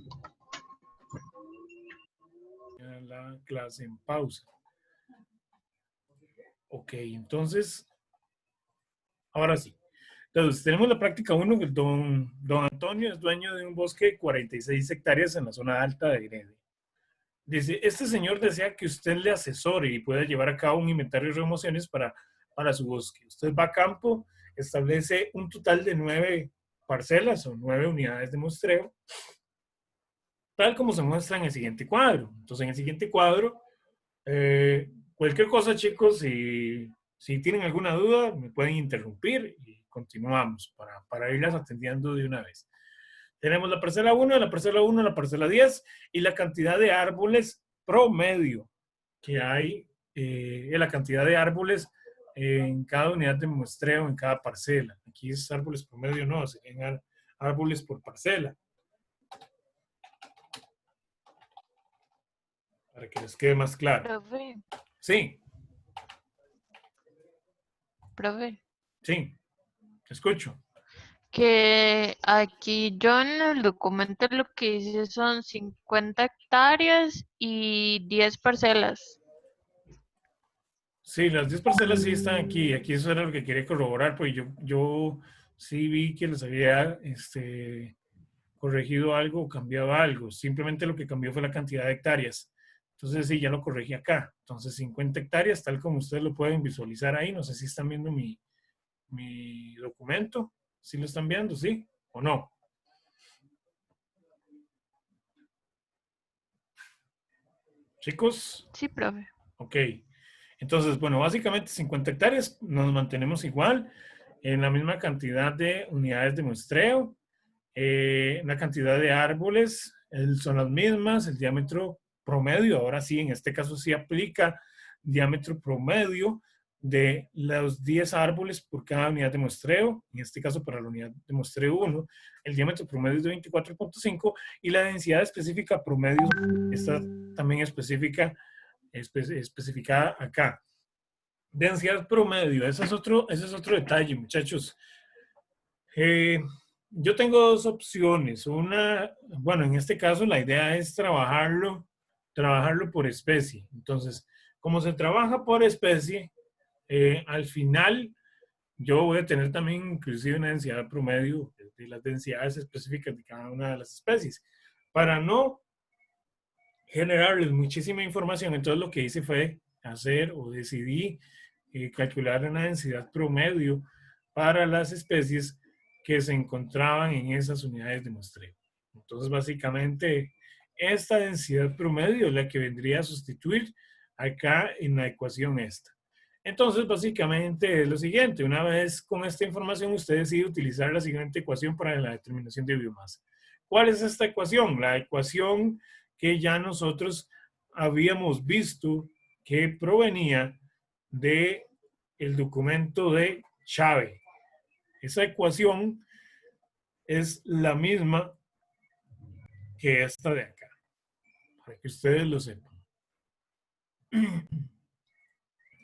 La clase en pausa. Ok, entonces, ahora sí. Entonces, tenemos la práctica 1, que don Antonio es dueño de un bosque de 46 hectáreas en la zona alta de Heredia. Dice, este señor desea que usted le asesore y pueda llevar a cabo un inventario de remociones para su bosque. Usted va a campo, establece un total de 9 parcelas o 9 unidades de muestreo, tal como se muestra en el siguiente cuadro. Entonces, en el siguiente cuadro, cualquier cosa, chicos, si tienen alguna duda, me pueden interrumpir y continuamos para irlas atendiendo de una vez. Tenemos la parcela 1, la parcela 1, la parcela 10 y la cantidad de árboles promedio que hay, la cantidad de árboles en cada unidad de muestreo, en cada parcela. Aquí es árboles promedio, no, serían árboles por parcela. Para que les quede más claro. Profe. Sí. Profe. Sí, te escucho. Que aquí yo en el documento lo que dice son 50 hectáreas y 10 parcelas. Sí, las 10 parcelas sí están aquí. Aquí eso era lo que quería corroborar, pues yo sí vi que les había corregido algo o cambiado algo. Simplemente lo que cambió fue la cantidad de hectáreas. Entonces sí, ya lo corregí acá. Entonces 50 hectáreas, tal como ustedes lo pueden visualizar ahí. No sé si están viendo mi documento. ¿Sí lo están viendo? ¿Sí o no? ¿Chicos? Sí, profe. Ok. Entonces, bueno, básicamente 50 hectáreas nos mantenemos igual en la misma cantidad de unidades de muestreo. La cantidad de árboles son las mismas, el diámetro promedio, ahora sí, en este caso sí aplica diámetro promedio de los 10 árboles por cada unidad de muestreo, en este caso para la unidad de muestreo 1, el diámetro promedio es de 24.5 y la densidad específica promedio está también especificada acá. Densidad promedio, ese es otro detalle, muchachos. Yo tengo dos opciones. Una, bueno, en este caso la idea es trabajarlo por especie. Entonces, como se trabaja por especie, al final yo voy a tener también inclusive una densidad promedio de las densidades específicas de cada una de las especies. Para no generarles muchísima información, entonces lo que hice fue hacer o decidí calcular una densidad promedio para las especies que se encontraban en esas unidades de muestreo. Entonces, básicamente, esta densidad promedio es la que vendría a sustituir acá en la ecuación esta. Entonces, básicamente es lo siguiente. Una vez con esta información, usted decide utilizar la siguiente ecuación para la determinación de biomasa. ¿Cuál es esta ecuación? La ecuación que ya nosotros habíamos visto que provenía del documento de Chávez. Esa ecuación es la misma que esta de acá, para que ustedes lo sepan.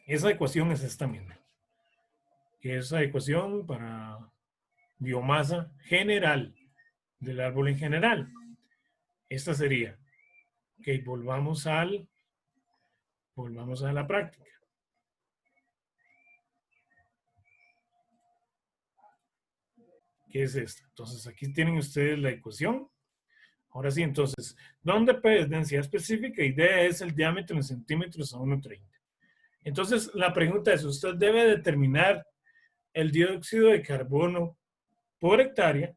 Esa ecuación es esta misma. Esa ecuación para biomasa general del árbol en general. Esta sería, ok, volvamos a la práctica. ¿Qué es esto? Entonces, aquí tienen ustedes la ecuación. Ahora sí, entonces, ¿dónde P es densidad específica y D es el diámetro en centímetros a 1,30? Entonces, la pregunta es, usted debe determinar el dióxido de carbono por hectárea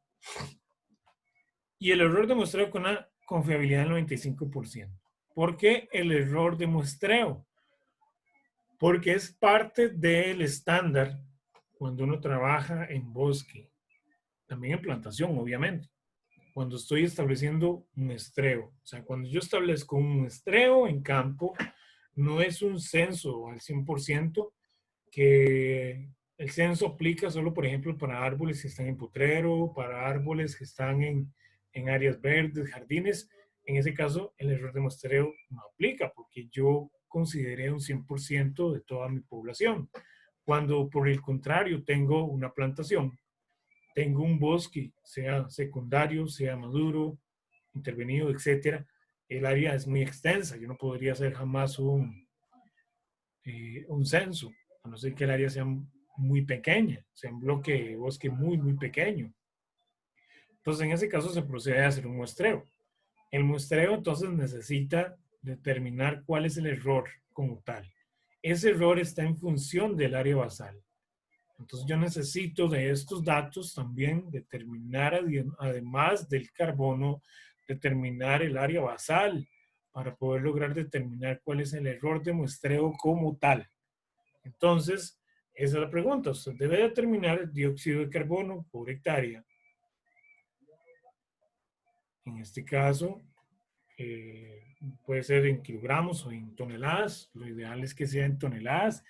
y el error de muestreo con una confiabilidad del 95%. ¿Por qué el error de muestreo? Porque es parte del estándar cuando uno trabaja en bosque, también en plantación, obviamente. Cuando estoy estableciendo un muestreo, o sea, cuando yo establezco un muestreo en campo, no es un censo al 100%, que el censo aplica solo, por ejemplo, para árboles que están en potrero, para árboles que están en áreas verdes, jardines. En ese caso, el error de muestreo no aplica porque yo consideré un 100% de toda mi población. Cuando, por el contrario, tengo una plantación, tengo un bosque, sea secundario, sea maduro, intervenido, etcétera, el área es muy extensa. Yo no podría hacer jamás un censo, a no ser que el área sea muy pequeña, sea un bloque de bosque muy, muy pequeño. Entonces, en ese caso se procede a hacer un muestreo. El muestreo, entonces, necesita determinar cuál es el error como tal. Ese error está en función del área basal. Entonces, yo necesito de estos datos también determinar, además del carbono, determinar el área basal para poder lograr determinar cuál es el error de muestreo como tal. Entonces, esa es la pregunta. Usted debe determinar el dióxido de carbono por hectárea. En este caso, puede ser en kilogramos o en toneladas. Lo ideal es que sea en toneladas.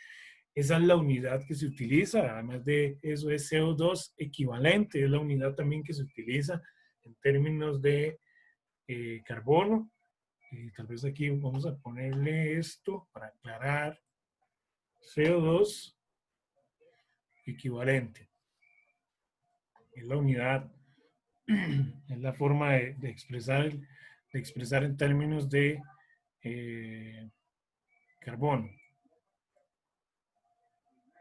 Esa es la unidad que se utiliza. Además de eso es CO2 equivalente. Es la unidad también que se utiliza en términos de carbono. Y tal vez aquí vamos a ponerle esto para aclarar. CO2 equivalente. Es la unidad, es la forma de expresar en términos de carbono.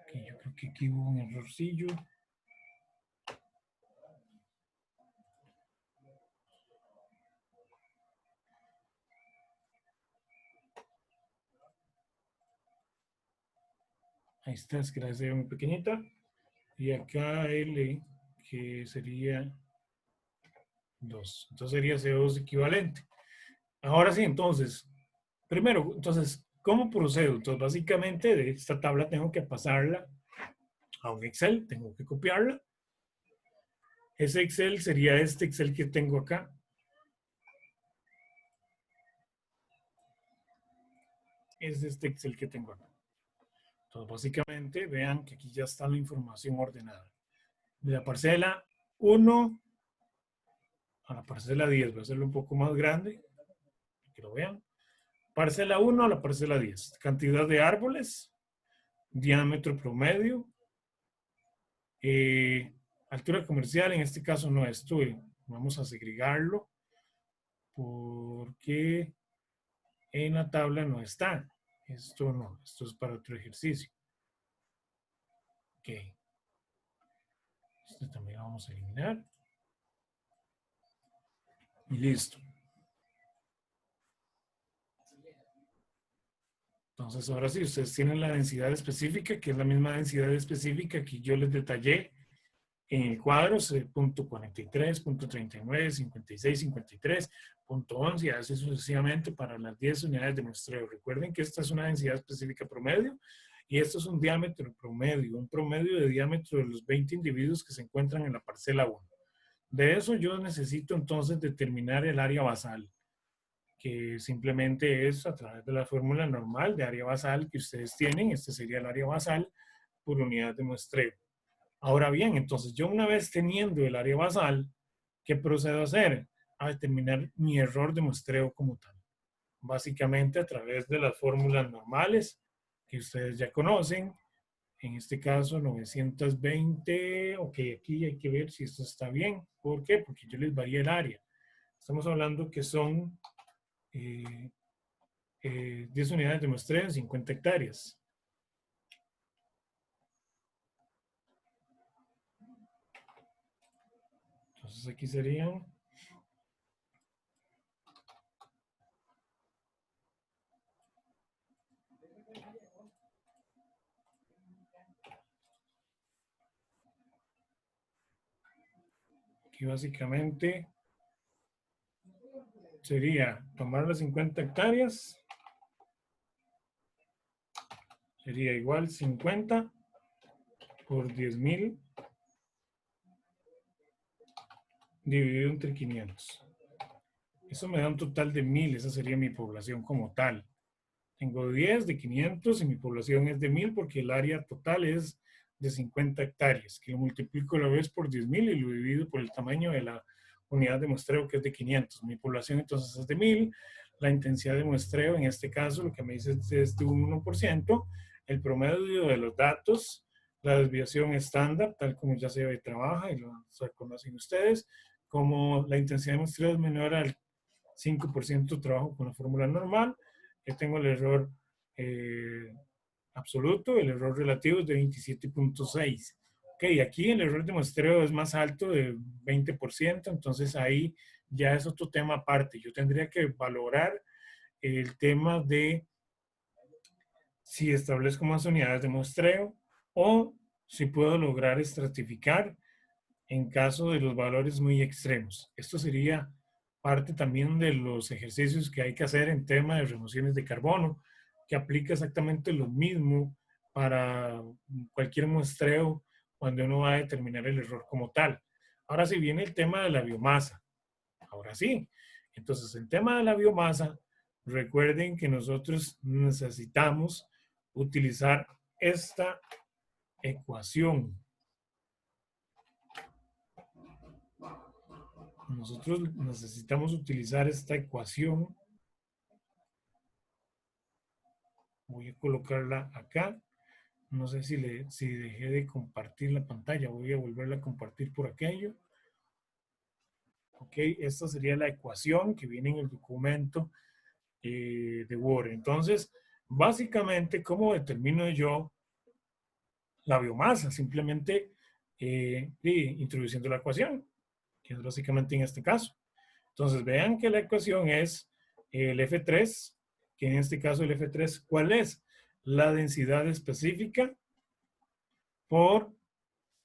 Okay, yo creo que aquí hubo un errorcillo. Ahí está, es que la C muy pequeñita. Y acá L, que sería 2. Entonces sería CO2 equivalente. Ahora sí, entonces, primero, entonces, ¿cómo procedo? Entonces, básicamente, de esta tabla tengo que pasarla a un Excel, tengo que copiarla. Ese Excel sería este Excel que tengo acá. Es este Excel que tengo acá. Entonces, básicamente, vean que aquí ya está la información ordenada. De la parcela 1 a la parcela 10. Voy a hacerlo un poco más grande, para que lo vean. Parcela 1 a la parcela 10. Cantidad de árboles, diámetro promedio, altura comercial, en este caso no esto, vamos a segregarlo porque en la tabla no está. Esto no, esto es para otro ejercicio. Ok. Esto también lo vamos a eliminar. Y listo. Entonces, ahora sí, ustedes tienen la densidad específica, que es la misma densidad específica que yo les detallé en el cuadro, punto 43, punto 39, 56, 53, punto 11, y así sucesivamente para las 10 unidades de muestreo. Recuerden que esta es una densidad específica promedio y esto es un diámetro promedio, un promedio de diámetro de los 20 individuos que se encuentran en la parcela 1. De eso yo necesito entonces determinar el área basal, que simplemente es a través de la fórmula normal de área basal que ustedes tienen. Este sería el área basal por unidad de muestreo. Ahora bien, entonces yo una vez teniendo el área basal, ¿qué procedo a hacer? A determinar mi error de muestreo como tal. Básicamente a través de las fórmulas normales que ustedes ya conocen. En este caso 920, ok, aquí hay que ver si esto está bien. ¿Por qué? Porque yo les varía el área. Estamos hablando que son 10 unidades de muestreo en 50 hectáreas. Entonces aquí serían aquí básicamente sería tomar las 50 hectáreas, sería igual 50 por 10,000 dividido entre 500. Eso me da un total de 1000, esa sería mi población como tal. Tengo 10 de 500 y mi población es de 1000 porque el área total es de 50 hectáreas, que lo multiplico a la vez por 10,000 y lo divido por el tamaño de la unidad de muestreo, que es de 500. Mi población entonces es de 1000. La intensidad de muestreo, en este caso, lo que me dice es de un 1%. El promedio de los datos, la desviación estándar, tal como ya se trabaja y lo conocen ustedes, como la intensidad de muestreo es menor al 5%, trabajo con la fórmula normal. Yo tengo el error absoluto, el error relativo es de 27.6. Ok, aquí el error de muestreo es más alto de 20%, entonces ahí ya es otro tema aparte. Yo tendría que valorar el tema de si establezco más unidades de muestreo o si puedo lograr estratificar en caso de los valores muy extremos. Esto sería parte también de los ejercicios que hay que hacer en tema de remociones de carbono, que aplica exactamente lo mismo para cualquier muestreo cuando uno va a determinar el error como tal. Ahora sí viene el tema de la biomasa. Ahora sí. Entonces, el tema de la biomasa, recuerden que nosotros necesitamos utilizar esta ecuación. Nosotros necesitamos utilizar esta ecuación. Voy a colocarla acá. No sé si dejé de compartir la pantalla. Voy a volverla a compartir por aquello. Ok, esta sería la ecuación que viene en el documento de Word. Entonces, básicamente, ¿cómo determino yo la biomasa? Simplemente introduciendo la ecuación, que es básicamente en este caso. Entonces, vean que la ecuación es el F3, que en este caso el F3, ¿cuál es? La densidad específica por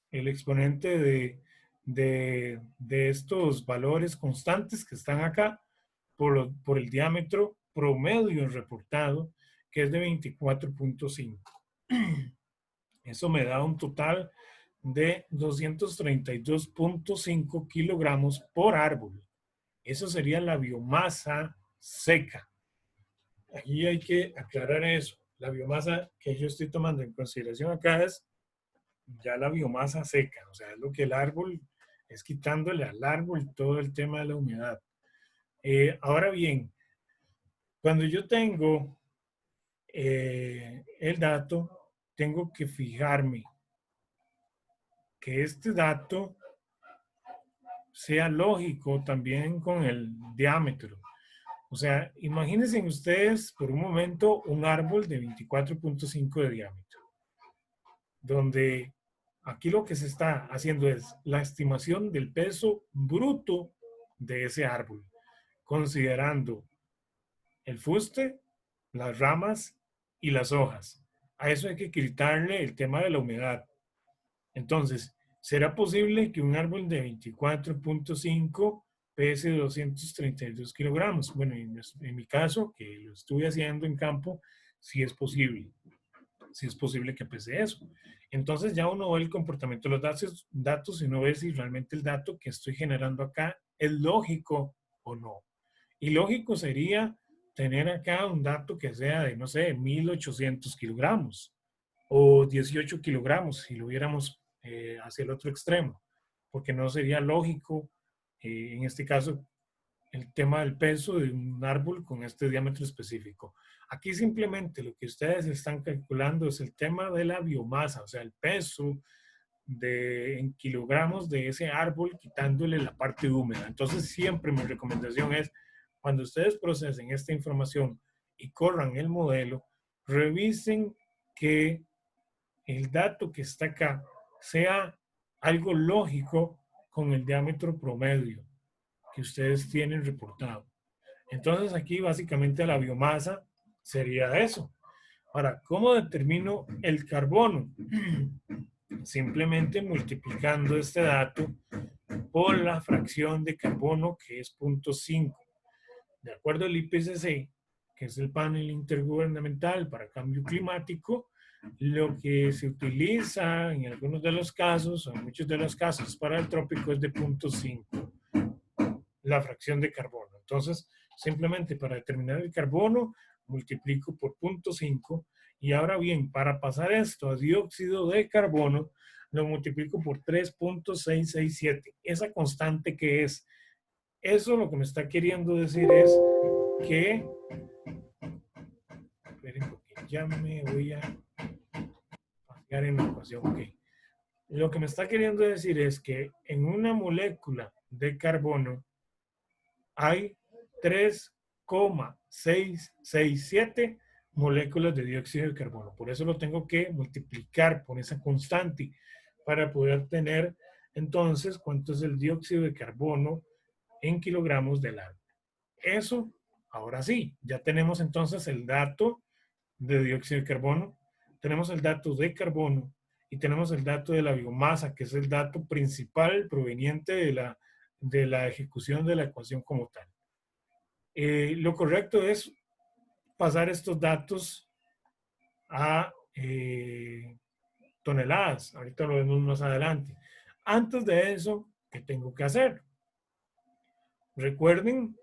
el exponente de estos valores constantes que están acá por el diámetro promedio reportado, que es de 24.5. Eso me da un total de 232.5 kilogramos por árbol. Eso sería la biomasa seca. Aquí hay que aclarar eso. La biomasa que yo estoy tomando en consideración acá es ya la biomasa seca. O sea, es lo que el árbol es quitándole al árbol todo el tema de la humedad. Ahora bien, cuando yo tengo el dato, tengo que fijarme que este dato sea lógico también con el diámetro. O sea, imagínense ustedes por un momento un árbol de 24.5 de diámetro, donde aquí lo que se está haciendo es la estimación del peso bruto de ese árbol, considerando el fuste, las ramas y las hojas. A eso hay que quitarle el tema de la humedad. Entonces, ¿será posible que un árbol de 24.5 pese 232 kilogramos? Bueno, en mi caso, que lo estuve haciendo en campo, sí es posible. si es posible que pese eso. Entonces ya uno ve el comportamiento de los datos y uno ve si realmente el dato que estoy generando acá es lógico o no. Y lógico sería tener acá un dato que sea de, no sé, 1800 kilogramos o 18 kilogramos si lo viéramos hacia el otro extremo, porque no sería lógico, en este caso, el tema del peso de un árbol con este diámetro específico. Aquí simplemente lo que ustedes están calculando es el tema de la biomasa, o sea, el peso en kilogramos de ese árbol quitándole la parte húmeda. Entonces siempre mi recomendación es, cuando ustedes procesen esta información y corran el modelo, revisen que el dato que está acá sea algo lógico con el diámetro promedio que ustedes tienen reportado. Entonces aquí básicamente la biomasa sería eso. Ahora, ¿cómo determino el carbono? Simplemente multiplicando este dato por la fracción de carbono, que es 0.5. De acuerdo al IPCC, que es el panel intergubernamental para cambio climático, lo que se utiliza en algunos de los casos, o en muchos de los casos para el trópico, es de 0.5, la fracción de carbono. Entonces, simplemente para determinar el carbono, multiplico por 0.5, y ahora bien, para pasar esto a dióxido de carbono, lo multiplico por 3.667. Esa constante que es, eso lo que me está queriendo decir es que, esperen porque ya me voy a pasar en la ecuación, ok. Lo que me está queriendo decir es que en una molécula de carbono hay 3,667 moléculas de dióxido de carbono. Por eso lo tengo que multiplicar por esa constante para poder tener entonces cuánto es el dióxido de carbono en kilogramos del árbol. Eso, ahora sí, ya tenemos entonces el dato de dióxido de carbono, tenemos el dato de carbono y tenemos el dato de la biomasa, que es el dato principal proveniente de la ejecución de la ecuación como tal. Lo correcto es pasar estos datos a toneladas. Ahorita lo vemos más adelante. Antes de eso, ¿qué tengo que hacer? Recuerden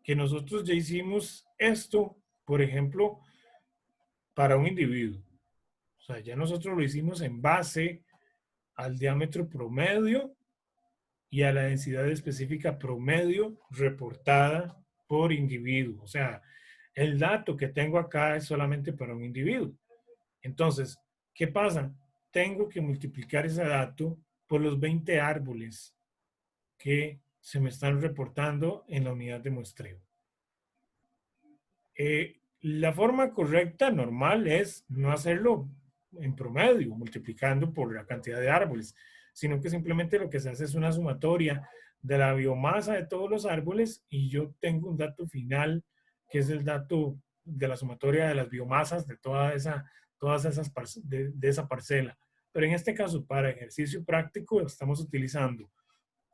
que nosotros ya hicimos esto, por ejemplo, para un individuo. O sea, ya nosotros lo hicimos en base al diámetro promedio y a la densidad específica promedio reportada por individuo. O sea, el dato que tengo acá es solamente para un individuo. Entonces, ¿qué pasa? Tengo que multiplicar ese dato por los 20 árboles que se me están reportando en la unidad de muestreo. La forma correcta, normal, es no hacerlo en promedio, multiplicando por la cantidad de árboles, sino que simplemente lo que se hace es una sumatoria de la biomasa de todos los árboles y yo tengo un dato final, que es el dato de la sumatoria de las biomasas de todas esas de esa parcela. Pero en este caso, para ejercicio práctico, estamos utilizando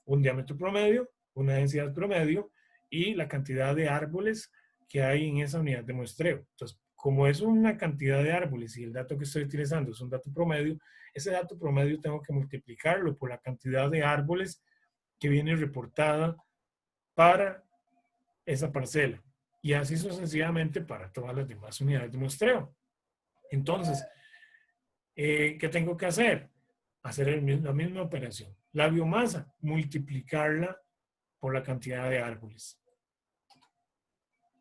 un diámetro promedio, una densidad promedio y la cantidad de árboles que hay en esa unidad de muestreo. Entonces, como es una cantidad de árboles y el dato que estoy utilizando es un dato promedio, ese dato promedio tengo que multiplicarlo por la cantidad de árboles que viene reportada para esa parcela. Y así sucesivamente para todas las demás unidades de muestreo. Entonces, ¿qué tengo que hacer? Hacer la misma operación. La biomasa, multiplicarla por la cantidad de árboles.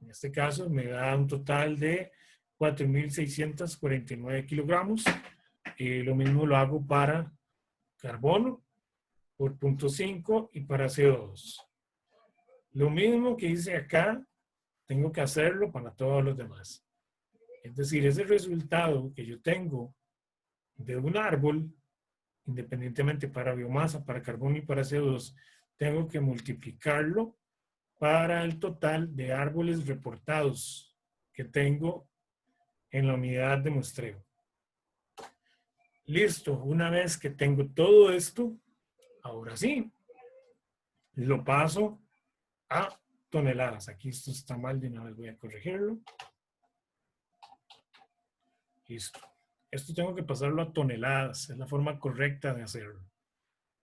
En este caso me da un total de 4.649 kilogramos. Lo mismo lo hago para carbono por 0.5 y para CO2. Lo mismo que hice acá, tengo que hacerlo para todos los demás. Es decir, ese resultado que yo tengo de un árbol, independientemente para biomasa, para carbono y para CO2, tengo que multiplicarlo para el total de árboles reportados que tengo en la unidad de muestreo. Listo, una vez que tengo todo esto, ahora sí, lo paso a toneladas. Aquí esto está mal, de una vez voy a corregirlo. Listo. Esto tengo que pasarlo a toneladas, es la forma correcta de hacerlo.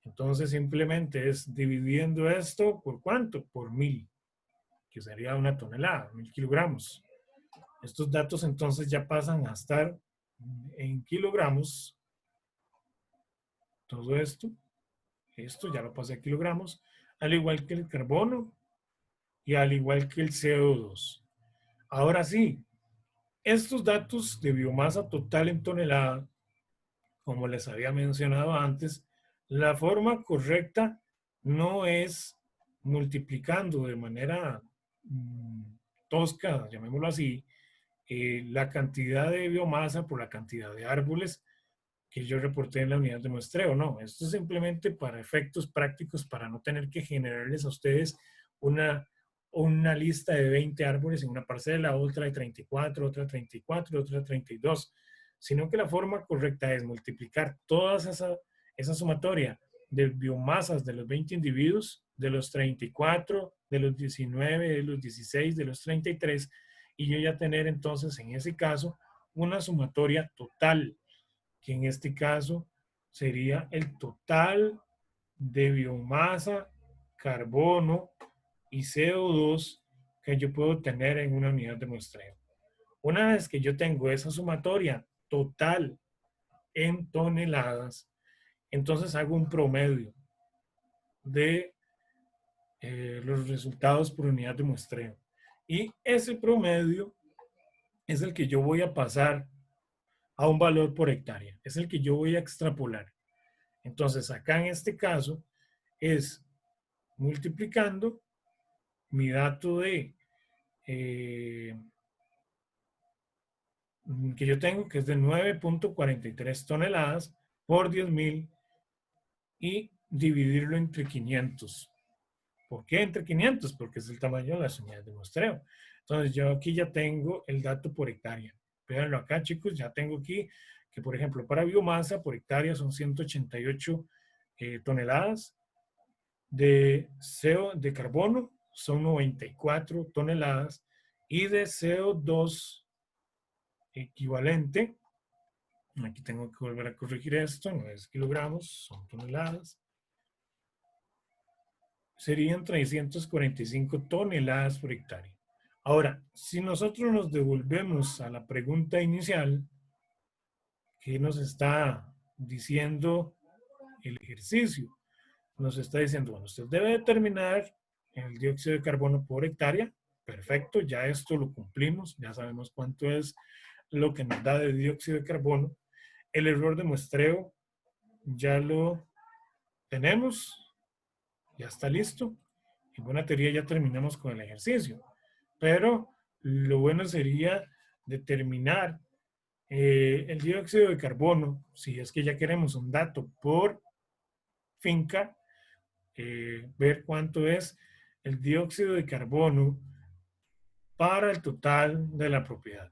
Entonces simplemente es dividiendo esto por ¿cuánto? Por 1000, que sería una tonelada, 1000 kilogramos. Estos datos entonces ya pasan a estar en kilogramos. Todo esto ya lo pasé a kilogramos, al igual que el carbono y al igual que el CO2. Ahora sí, estos datos de biomasa total en tonelada, como les había mencionado antes, la forma correcta no es multiplicando de manera tosca, llamémoslo así, la cantidad de biomasa por la cantidad de árboles que yo reporté en la unidad de muestreo. No, esto es simplemente para efectos prácticos, para no tener que generarles a ustedes una lista de 20 árboles en una parcela, otra de 34, otra de 34, otra de 32, sino que la forma correcta es multiplicar toda esa sumatoria de biomasas de los 20 individuos, de los 34, de los 19, de los 16, de los 33, y yo ya tener entonces en ese caso una sumatoria total, que en este caso sería el total de biomasa, carbono y CO2 que yo puedo tener en una unidad de muestreo. Una vez que yo tengo esa sumatoria total en toneladas, entonces hago un promedio de los resultados por unidad de muestreo. Y ese promedio es el que yo voy a pasar a un valor por hectárea. Es el que yo voy a extrapolar. Entonces, acá en este caso es multiplicando mi dato de que yo tengo, que es de 9.43 toneladas por 10.000 y dividirlo entre 500. ¿Por qué entre 500? Porque es el tamaño de las unidades de muestreo. Entonces, yo aquí ya tengo el dato por hectárea. Véanlo acá, chicos, ya tengo aquí que, por ejemplo, para biomasa por hectárea son 188 toneladas. De carbono son 94 toneladas y de CO2 equivalente, aquí tengo que volver a corregir esto, no es kilogramos, son toneladas, serían 345 toneladas por hectárea. Ahora, si nosotros nos devolvemos a la pregunta inicial, ¿qué nos está diciendo el ejercicio? Nos está diciendo, bueno, usted debe determinar el dióxido de carbono por hectárea. Perfecto, ya esto lo cumplimos, ya sabemos cuánto es lo que nos da de dióxido de carbono. El error de muestreo ya lo tenemos, ya está listo. En buena teoría ya terminamos con el ejercicio, pero lo bueno sería determinar el dióxido de carbono, si es que ya queremos un dato por finca, ver cuánto es el dióxido de carbono para el total de la propiedad.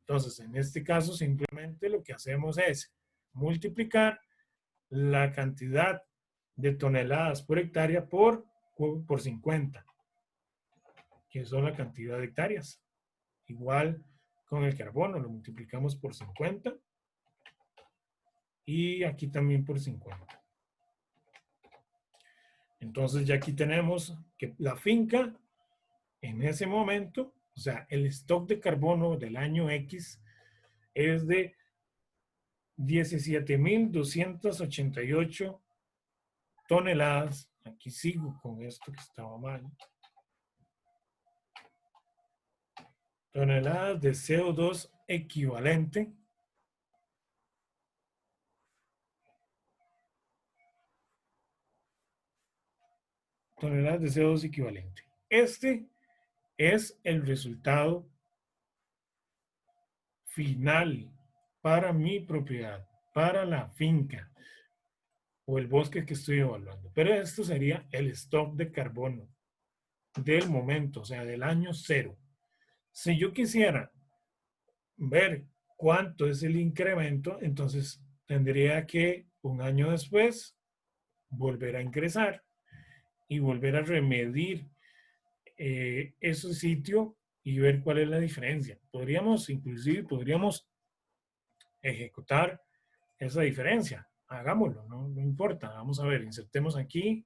Entonces, en este caso, simplemente lo que hacemos es multiplicar la cantidad de toneladas por hectárea por 50, que son la cantidad de hectáreas. Igual con el carbono, lo multiplicamos por 50 y aquí también por 50. Entonces ya aquí tenemos que la finca en ese momento, o sea, el stock de carbono del año X es de 17.288 toneladas. Aquí sigo con esto que estaba mal. Toneladas de CO2 equivalente. Toneladas de CO2 equivalente. Este es el resultado final para mi propiedad, para la finca o el bosque que estoy evaluando. Pero esto sería el stock de carbono del momento, o sea, del año cero. Si yo quisiera ver cuánto es el incremento, entonces tendría que un año después volver a ingresar y volver a remedir ese sitio y ver cuál es la diferencia. Podríamos ejecutar esa diferencia. Hagámoslo, no importa. Vamos a ver, insertemos aquí.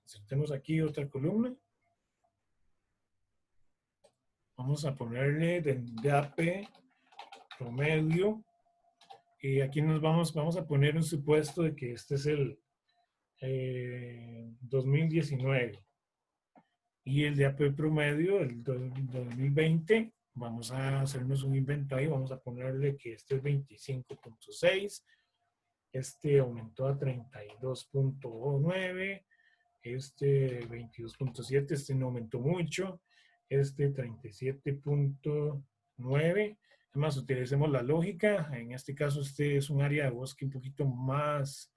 Insertemos aquí otra columna. Vamos a ponerle de AP promedio. Y aquí vamos a poner un supuesto de que este es el 2019. Y el de AP promedio, el 2020, vamos a hacernos un invento ahí. Vamos a ponerle que este es 25.6. Este aumentó a 32.9. Este 22.7, este no aumentó mucho. Este 37.9. Además, utilicemos la lógica. En este caso, este es un área de bosque un poquito más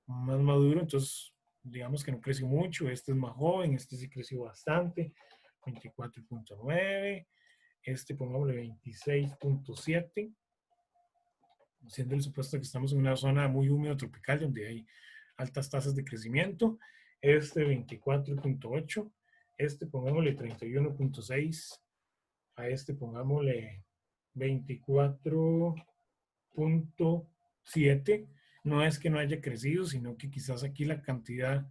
maduro. Entonces, digamos que no creció mucho. Este es más joven. Este sí creció bastante. 24.9. Este pongámosle 26.7. Siendo el supuesto que estamos en una zona muy húmeda tropical donde hay altas tasas de crecimiento. Este 24.8. Este pongámosle 31.6. A este pongámosle 24.7. No es que no haya crecido, sino que quizás aquí la cantidad,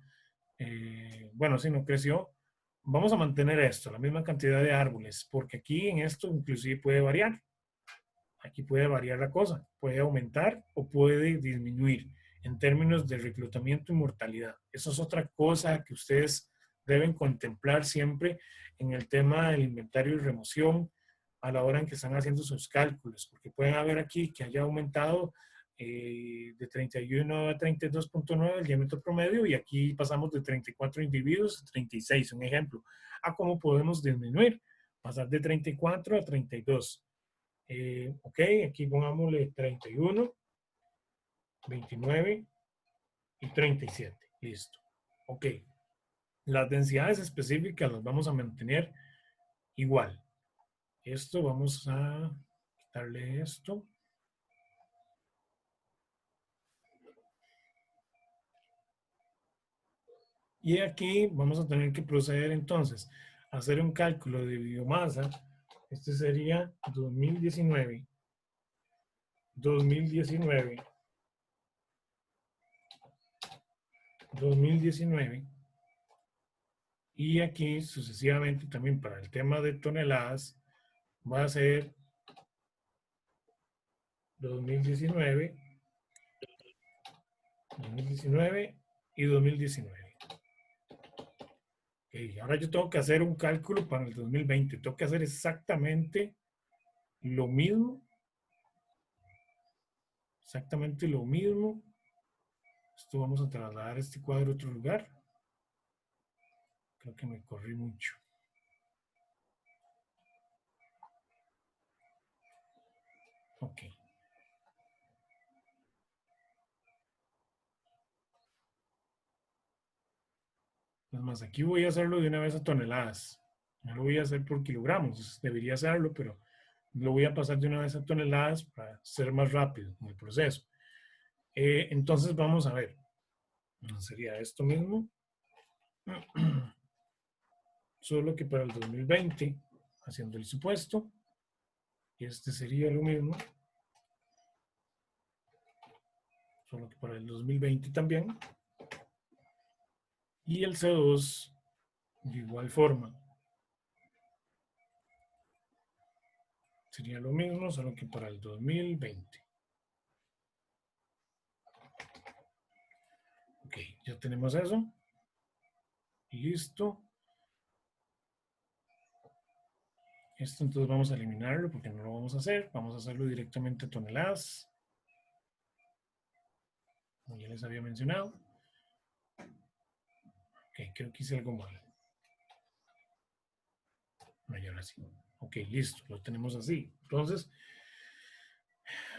bueno, si no creció, vamos a mantener esto, la misma cantidad de árboles, porque aquí en esto inclusive puede variar. Aquí puede variar la cosa, puede aumentar o puede disminuir en términos de reclutamiento y mortalidad. Eso es otra cosa que ustedes deben contemplar siempre en el tema del inventario y remoción a la hora en que están haciendo sus cálculos, porque pueden haber aquí que haya aumentado de 31 a 32.9 el diámetro promedio y aquí pasamos de 34 individuos a 36, un ejemplo. ¿A cómo podemos disminuir? Pasar de 34 a 32. Ok, aquí pongámosle 31, 29 y 37. Listo. Ok. Las densidades específicas las vamos a mantener igual. Esto vamos a quitarle esto. Y aquí vamos a tener que proceder entonces a hacer un cálculo de biomasa. Este sería 2019. 2019. 2019. Y aquí sucesivamente también para el tema de toneladas va a ser 2019, 2019 y 2019. Okay, ahora yo tengo que hacer un cálculo para el 2020. Tengo que hacer exactamente lo mismo. Exactamente lo mismo. Esto vamos a trasladar este cuadro a otro lugar. Creo que me corrí mucho. Ok. Es más, aquí voy a hacerlo de una vez a toneladas. No lo voy a hacer por kilogramos. Debería hacerlo, pero lo voy a pasar de una vez a toneladas para ser más rápido en el proceso. Entonces vamos a ver. Sería esto mismo. Solo que para el 2020, haciendo el supuesto, este sería lo mismo. Solo que para el 2020 también. Y el CO2, de igual forma, sería lo mismo, solo que para el 2020. Ok, ya tenemos eso. Listo. Esto entonces vamos a eliminarlo porque no lo vamos a hacer. Vamos a hacerlo directamente a toneladas. Como ya les había mencionado. Ok, creo que hice algo mal. No, y ahora sí. Ok, listo, lo tenemos así. Entonces,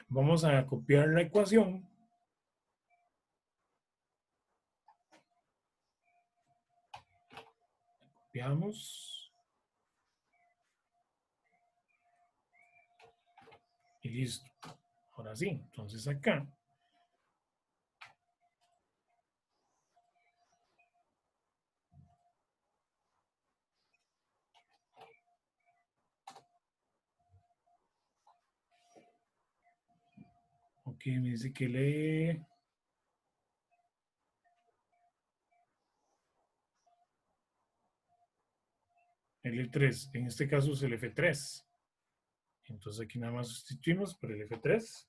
vamos a copiar la ecuación. Copiamos. Y listo. Ahora sí, entonces acá. Aquí me dice que lee L3. En este caso es el F3. Entonces aquí nada más sustituimos por el F3,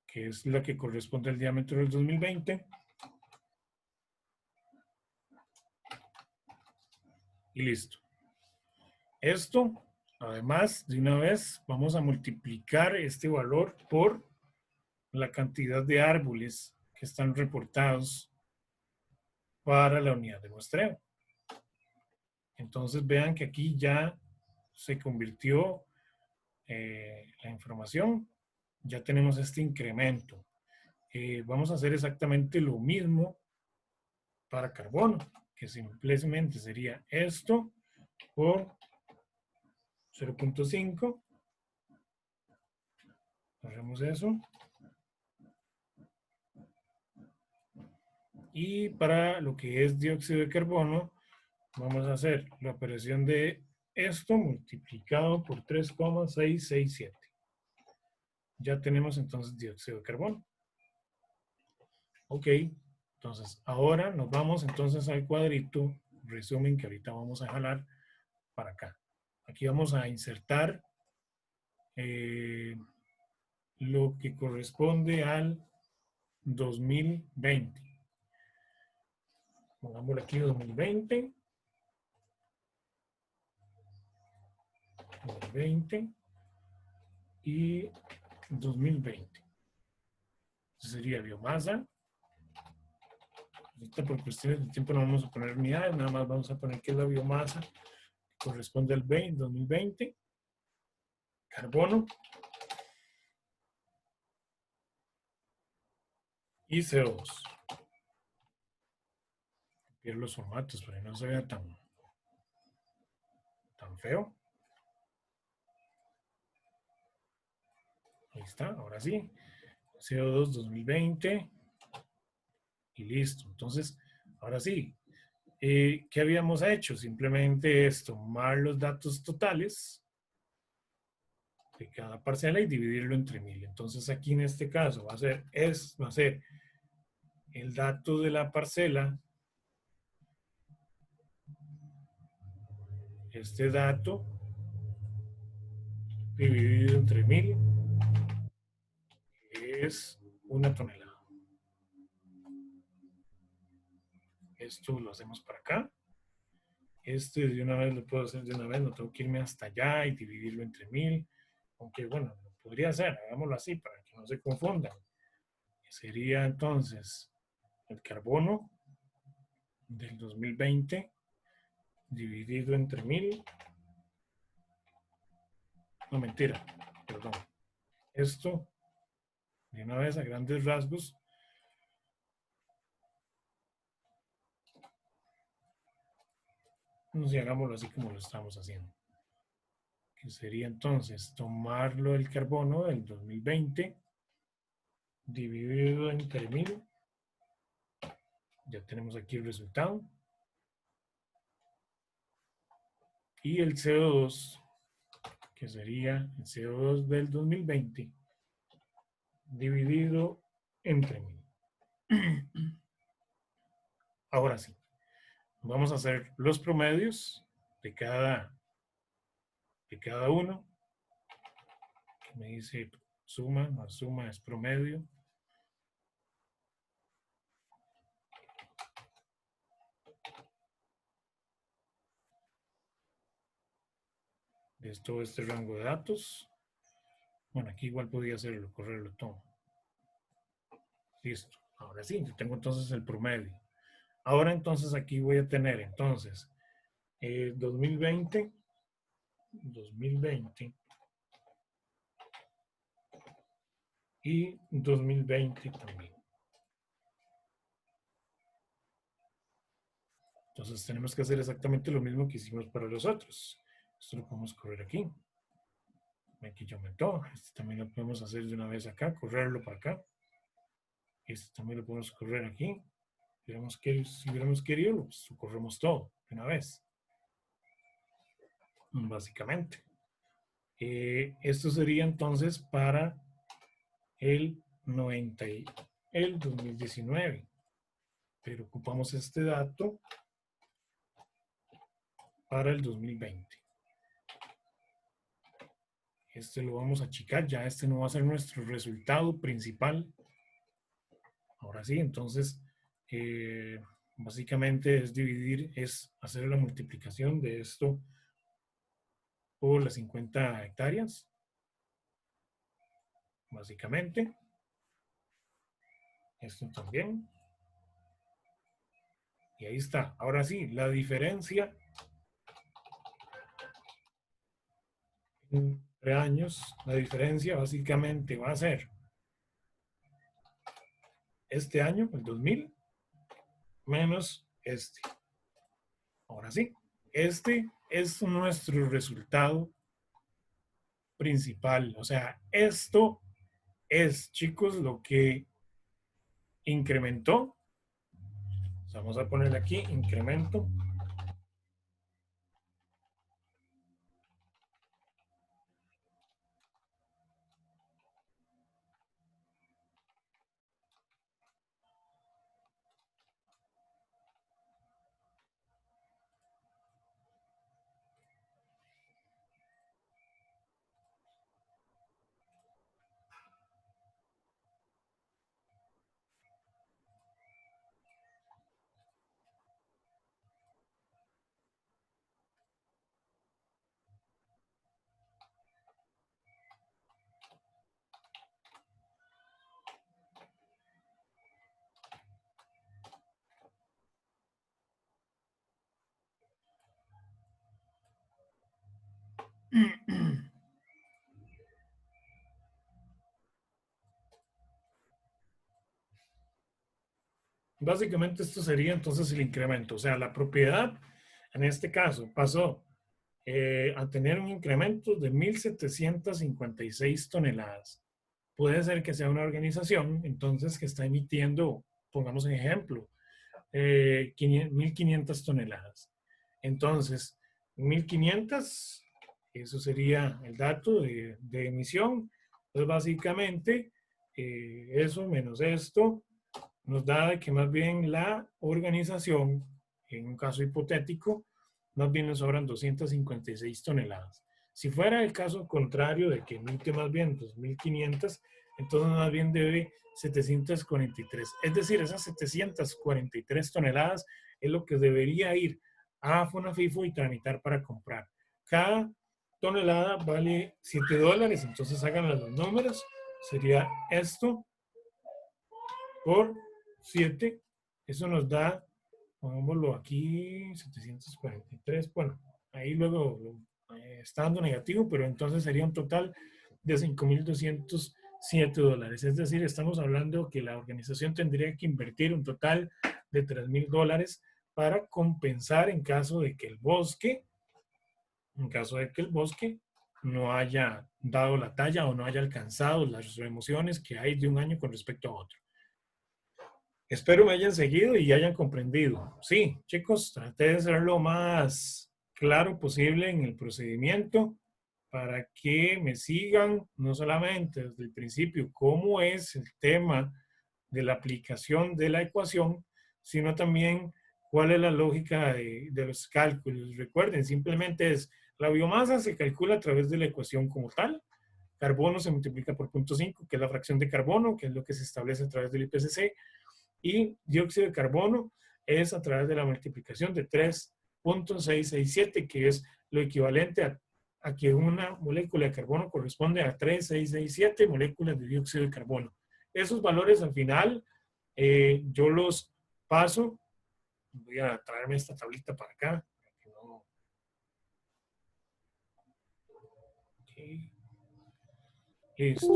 que es la que corresponde al diámetro del 2020. Y listo. Esto, además, de una vez, vamos a multiplicar este valor por la cantidad de árboles que están reportados para la unidad de muestreo. Entonces vean que aquí ya se convirtió la información, ya tenemos este incremento. Vamos a hacer exactamente lo mismo para carbono, que simplemente sería esto por 0.5. Hacemos eso. Y para lo que es dióxido de carbono, vamos a hacer la operación de esto multiplicado por 3,667. Ya tenemos entonces dióxido de carbono. Ok, entonces ahora nos vamos entonces al cuadrito resumen que ahorita vamos a jalar para acá. Aquí vamos a insertar lo que corresponde al 2020. Pongámoslo aquí 2020. 2020 y 2020. Sería biomasa. Ahorita por cuestiones de tiempo no vamos a poner unidades, nada más vamos a poner que es la biomasa que corresponde al 2020. Carbono. Y CO2. Copiar los formatos para que no se vea tan feo. Ahí está, ahora sí. CO2 2020. Y listo. Entonces, ahora sí. ¿Qué habíamos hecho? Simplemente es tomar los datos totales de cada parcela y dividirlo entre 1000. Entonces aquí en este caso va a ser el dato de la parcela, este dato dividido entre 1000 es 1 tonelada. Esto lo hacemos para acá. Este de una vez lo puedo hacer de una vez, no tengo que irme hasta allá y dividirlo entre 1000. Aunque bueno, lo podría hacer, hagámoslo así para que no se confundan. Sería entonces el carbono del 2020 dividido entre 1000. No, mentira, perdón. Esto, de una vez a grandes rasgos, y hagámoslo así como lo estamos haciendo. Que sería entonces tomarlo el carbono del 2020 dividido entre 1000. Ya tenemos aquí el resultado. Y el CO2, que sería el CO2 del 2020 dividido entre 1000. Ahora sí, vamos a hacer los promedios de cada uno. Que me dice suma, más suma es promedio. De todo este rango de datos. Bueno, aquí igual podría hacerlo, correrlo todo. Listo. Ahora sí, yo tengo entonces el promedio. Ahora entonces aquí voy a tener entonces 2020 y 2020 también. Entonces tenemos que hacer exactamente lo mismo que hicimos para los otros. Esto lo podemos correr aquí. Aquí ya aumentó. Este también lo podemos hacer de una vez acá, correrlo para acá. Este también lo podemos correr aquí. Si hubiéramos querido, pues lo corremos todo de una vez. Básicamente. Esto sería entonces para el 90 y el 2019. Pero ocupamos este dato para el 2020. Este lo vamos a achicar, ya este no va a ser nuestro resultado principal. Ahora sí, entonces, básicamente es dividir, es hacer la multiplicación de esto por las 50 hectáreas. Básicamente. Esto también. Y ahí está. Ahora sí, la diferencia entre años, la diferencia básicamente va a ser este año, el 2000, menos este. Ahora sí, este es nuestro resultado principal. O sea, esto es, chicos, lo que incrementó. Vamos a ponerle aquí, incremento. Básicamente esto sería entonces el incremento. O sea, la propiedad, en este caso, pasó a tener un incremento de 1.756 toneladas. Puede ser que sea una organización, entonces, que está emitiendo, pongamos un ejemplo, 1.500 toneladas. Entonces, 1.500, eso sería el dato de emisión. Entonces, básicamente, eso menos esto nos da que más bien la organización, en un caso hipotético, más bien nos sobran 256 toneladas. Si fuera el caso contrario de que emite más bien 2.500, entonces más bien debe 743. Es decir, esas 743 toneladas es lo que debería ir a FONAFIFO y tramitar para comprar. Cada tonelada vale $7, entonces hagan los números. Sería esto por 7. Eso nos da, pongámoslo aquí, 743. Bueno, ahí luego está dando negativo, pero entonces sería un total de $5.207. Es decir, estamos hablando que la organización tendría que invertir un total de $3.000 para compensar en caso de que el bosque, no haya dado la talla o no haya alcanzado las remociones que hay de un año con respecto a otro. Espero me hayan seguido y hayan comprendido. Sí, chicos, traté de ser lo más claro posible en el procedimiento para que me sigan, no solamente desde el principio, cómo es el tema de la aplicación de la ecuación, sino también cuál es la lógica de los cálculos. Recuerden, simplemente es la biomasa se calcula a través de la ecuación como tal. Carbono se multiplica por 0.5, que es la fracción de carbono, que es lo que se establece a través del IPCC. Y dióxido de carbono es a través de la multiplicación de 3.667, que es lo equivalente a que una molécula de carbono corresponde a 3.667 moléculas de dióxido de carbono. Esos valores al final yo los paso. Voy a traerme esta tablita para acá. Okay. Listo.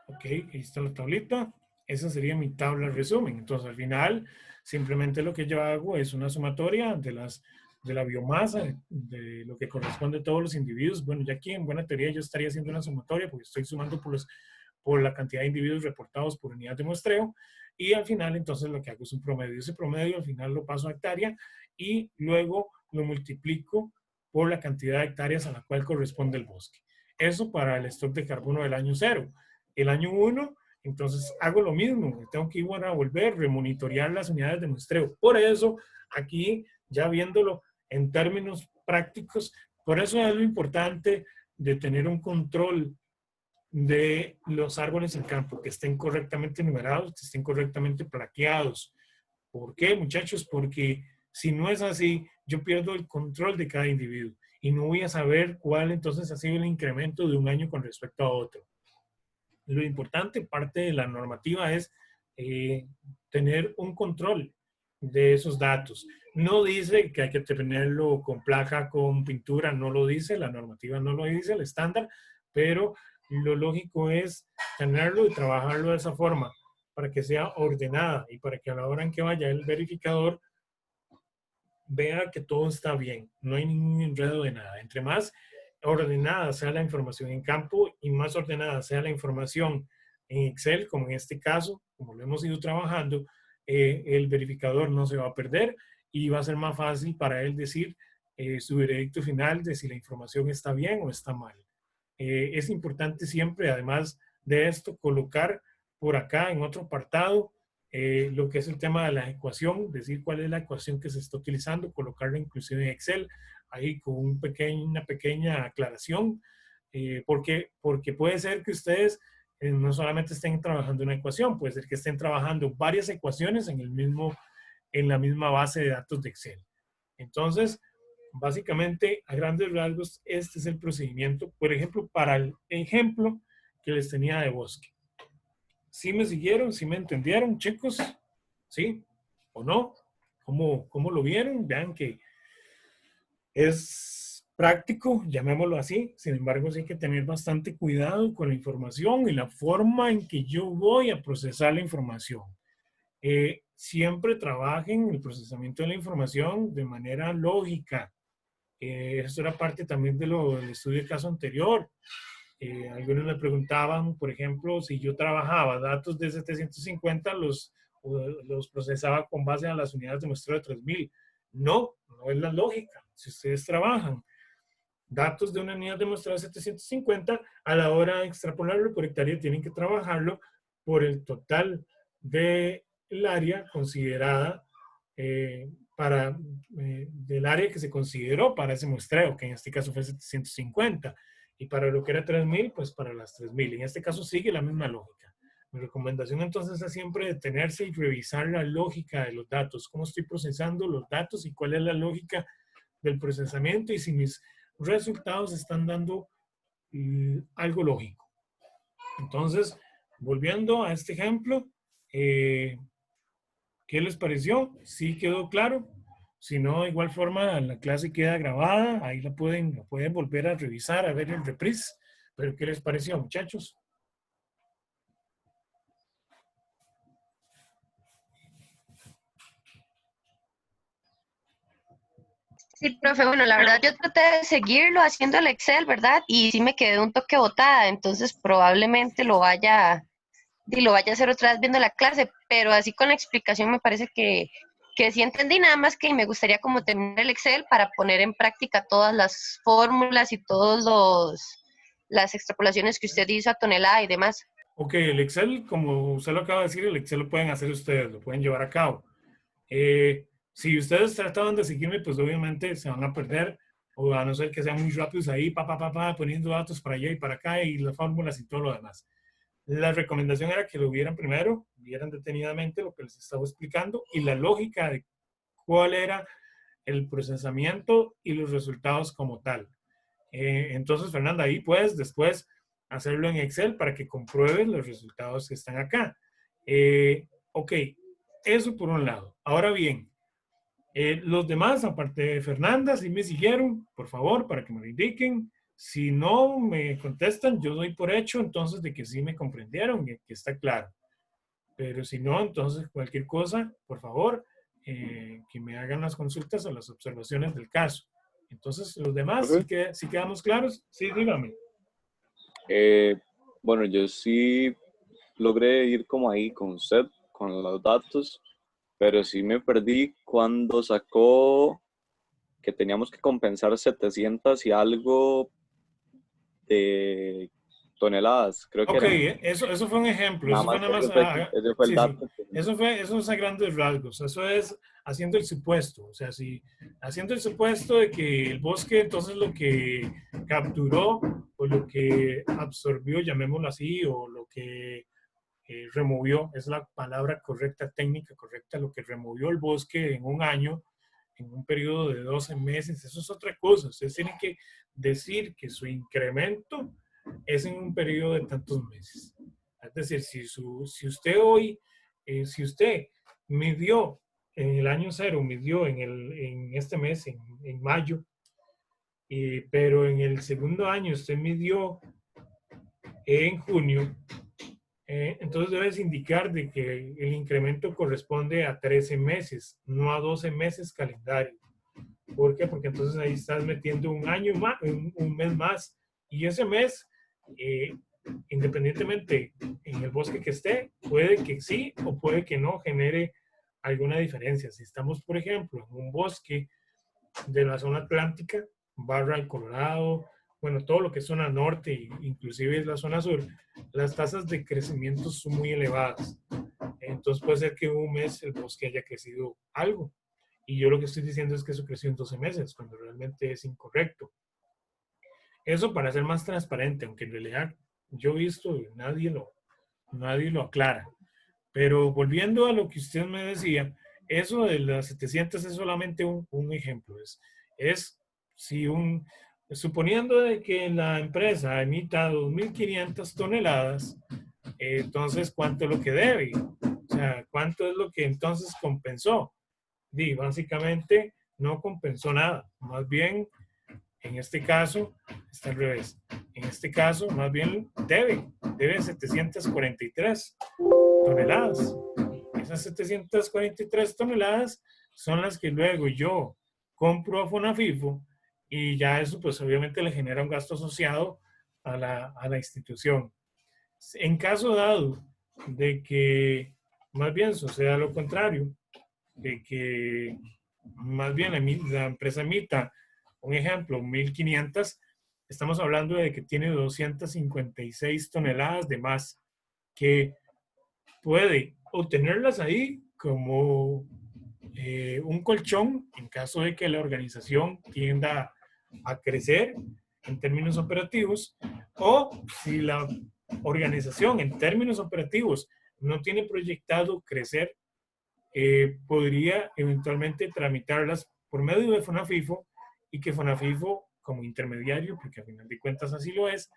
Ok, ahí está la tablita. Esa sería mi tabla resumen. Entonces, al final, simplemente lo que yo hago es una sumatoria de de la biomasa, de lo que corresponde a todos los individuos. Bueno, ya aquí en buena teoría yo estaría haciendo una sumatoria porque estoy sumando por la cantidad de individuos reportados por unidad de muestreo, y al final entonces lo que hago es un promedio. Ese promedio al final lo paso a hectárea y luego lo multiplico por la cantidad de hectáreas a la cual corresponde el bosque. Eso para el stock de carbono del año 0. El año 1, entonces hago lo mismo. Tengo que ir a volver, remonitorear las unidades de muestreo. Por eso, aquí, ya viéndolo en términos prácticos, por eso es lo importante de tener un control de los árboles en campo, que estén correctamente numerados, que estén correctamente plaqueados. ¿Por qué, muchachos? Porque si no es así, yo pierdo el control de cada individuo y no voy a saber cuál entonces ha sido el incremento de un año con respecto a otro. Lo importante, parte de la normativa, es tener un control de esos datos. No dice que hay que tenerlo con placa, con pintura, no lo dice, la normativa no lo dice, el estándar, pero lo lógico es tenerlo y trabajarlo de esa forma para que sea ordenada y para que a la hora en que vaya el verificador vea que todo está bien, no hay ningún enredo de nada. Entre más ordenada sea la información en campo y más ordenada sea la información en Excel, como en este caso, como lo hemos ido trabajando, el verificador no se va a perder y va a ser más fácil para él decir su veredicto final de si la información está bien o está mal. Es importante siempre, además de esto, colocar por acá en otro apartado lo que es el tema de la ecuación, decir cuál es la ecuación que se está utilizando, colocarla inclusive en Excel, ahí con una pequeña aclaración, porque puede ser que ustedes no solamente estén trabajando una ecuación, puede ser que estén trabajando varias ecuaciones en la misma base de datos de Excel. Entonces, básicamente, a grandes rasgos, este es el procedimiento, por ejemplo, para el ejemplo que les tenía de bosque. ¿Sí me siguieron? ¿Sí me entendieron, chicos? ¿Sí o no? ¿Cómo lo vieron? Vean que es práctico, llamémoslo así. Sin embargo, sí hay que tener bastante cuidado con la información y la forma en que yo voy a procesar la información. Siempre trabajen el procesamiento de la información de manera lógica. Esto era parte también del estudio de caso anterior. Algunos me preguntaban, por ejemplo, si yo trabajaba datos de 750, los procesaba con base a las unidades de muestreo de 3000. No es la lógica. Si ustedes trabajan datos de una unidad de muestreo de 750, a la hora de extrapolarlo por hectárea tienen que trabajarlo por el total del área considerada del área que se consideró para ese muestreo, que en este caso fue 750, y para lo que era 3000, pues para las 3000. En este caso sigue la misma lógica. Mi recomendación entonces es siempre detenerse y revisar la lógica de los datos, cómo estoy procesando los datos y cuál es la lógica del procesamiento y si mis resultados están dando algo lógico. Entonces, volviendo a este ejemplo, ¿qué les pareció? ¿Sí quedó claro? Si no, de igual forma, la clase queda grabada. Ahí la pueden volver a revisar, a ver el reprise. Pero, ¿qué les pareció, muchachos? Sí, profe, bueno, la verdad yo traté de seguirlo haciendo el Excel, ¿verdad? Y sí me quedé un toque botada, entonces probablemente lo vaya a hacer otra vez viendo la clase, pero así con la explicación me parece que sí entendí, nada más que me gustaría como terminar el Excel para poner en práctica todas las fórmulas y las extrapolaciones que usted hizo a tonelada y demás. Ok, el Excel, como usted lo acaba de decir, el Excel lo pueden hacer ustedes, lo pueden llevar a cabo. Si ustedes trataban de seguirme, pues obviamente se van a perder, o a no ser que sean muy rápidos ahí, poniendo datos para allá y para acá y las fórmulas y todo lo demás. La recomendación era que lo vieran primero, vieran detenidamente lo que les estaba explicando y la lógica de cuál era el procesamiento y los resultados como tal. Entonces, Fernanda, ahí puedes después hacerlo en Excel para que compruebes los resultados que están acá. Ok, eso por un lado. Ahora bien, los demás, aparte de Fernanda, si me siguieron, por favor, para que me lo indiquen. Si no me contestan, yo doy por hecho entonces de que sí me comprendieron, que está claro. Pero si no, entonces cualquier cosa, por favor, que me hagan las consultas o las observaciones del caso. Entonces, los demás, Profe. si quedamos claros, sí, dígame. Bueno, yo sí logré ir como ahí con usted, con los datos, pero sí me perdí cuando sacó que teníamos que compensar 700 y algo de toneladas, creo que Ok, eran. eso fue un ejemplo, Nada eso fue más nada más, ese fue el sí, sí, dato. eso es a grandes rasgos, eso es haciendo el supuesto, o sea, si haciendo el supuesto de que el bosque entonces lo que capturó o lo que absorbió, llamémoslo así, o lo que removió, es la palabra correcta, técnica correcta, lo que removió el bosque en un año, en un periodo de 12 meses, eso es otra cosa. Ustedes tienen que decir que su incremento es en un periodo de tantos meses. Es decir, si usted hoy, si usted midió en el año cero, midió en este mes, en mayo, pero en el segundo año usted midió en junio, entonces debes indicar de que el incremento corresponde a 13 meses, no a 12 meses calendario. ¿Por qué? Porque entonces ahí estás metiendo un año más, un mes más. Y ese mes, eh, independientemente en el bosque que esté, puede que sí o puede que no genere alguna diferencia. Si estamos, por ejemplo, en un bosque de la zona atlántica, barra el Colorado, bueno, todo lo que es zona norte, inclusive la zona sur, las tasas de crecimiento son muy elevadas. Entonces puede ser que un mes el bosque haya crecido algo. Y yo lo que estoy diciendo es que eso creció en 12 meses, cuando realmente es incorrecto. Eso para ser más transparente, aunque en realidad yo he visto y nadie lo aclara. Pero volviendo a lo que usted me decía, eso de las 700 es solamente un ejemplo. Es si suponiendo de que la empresa emita 2.500 toneladas, entonces, ¿cuánto es lo que debe? O sea, ¿cuánto es lo que entonces compensó? Y básicamente no compensó nada. Más bien, en este caso, está al revés. En este caso, más bien debe 743 toneladas. Esas 743 toneladas son las que luego yo compro a Fonafifo y ya eso pues obviamente le genera un gasto asociado a la institución. En caso dado de que más bien suceda lo contrario, de que más bien la empresa emita, un ejemplo, 1.500, estamos hablando de que tiene 256 toneladas de más que puede obtenerlas ahí como un colchón en caso de que la organización tienda a crecer en términos operativos, o si la organización en términos operativos no tiene proyectado crecer, podría eventualmente tramitarlas por medio de Fonafifo y que Fonafifo, como intermediario, porque al final de cuentas así lo es,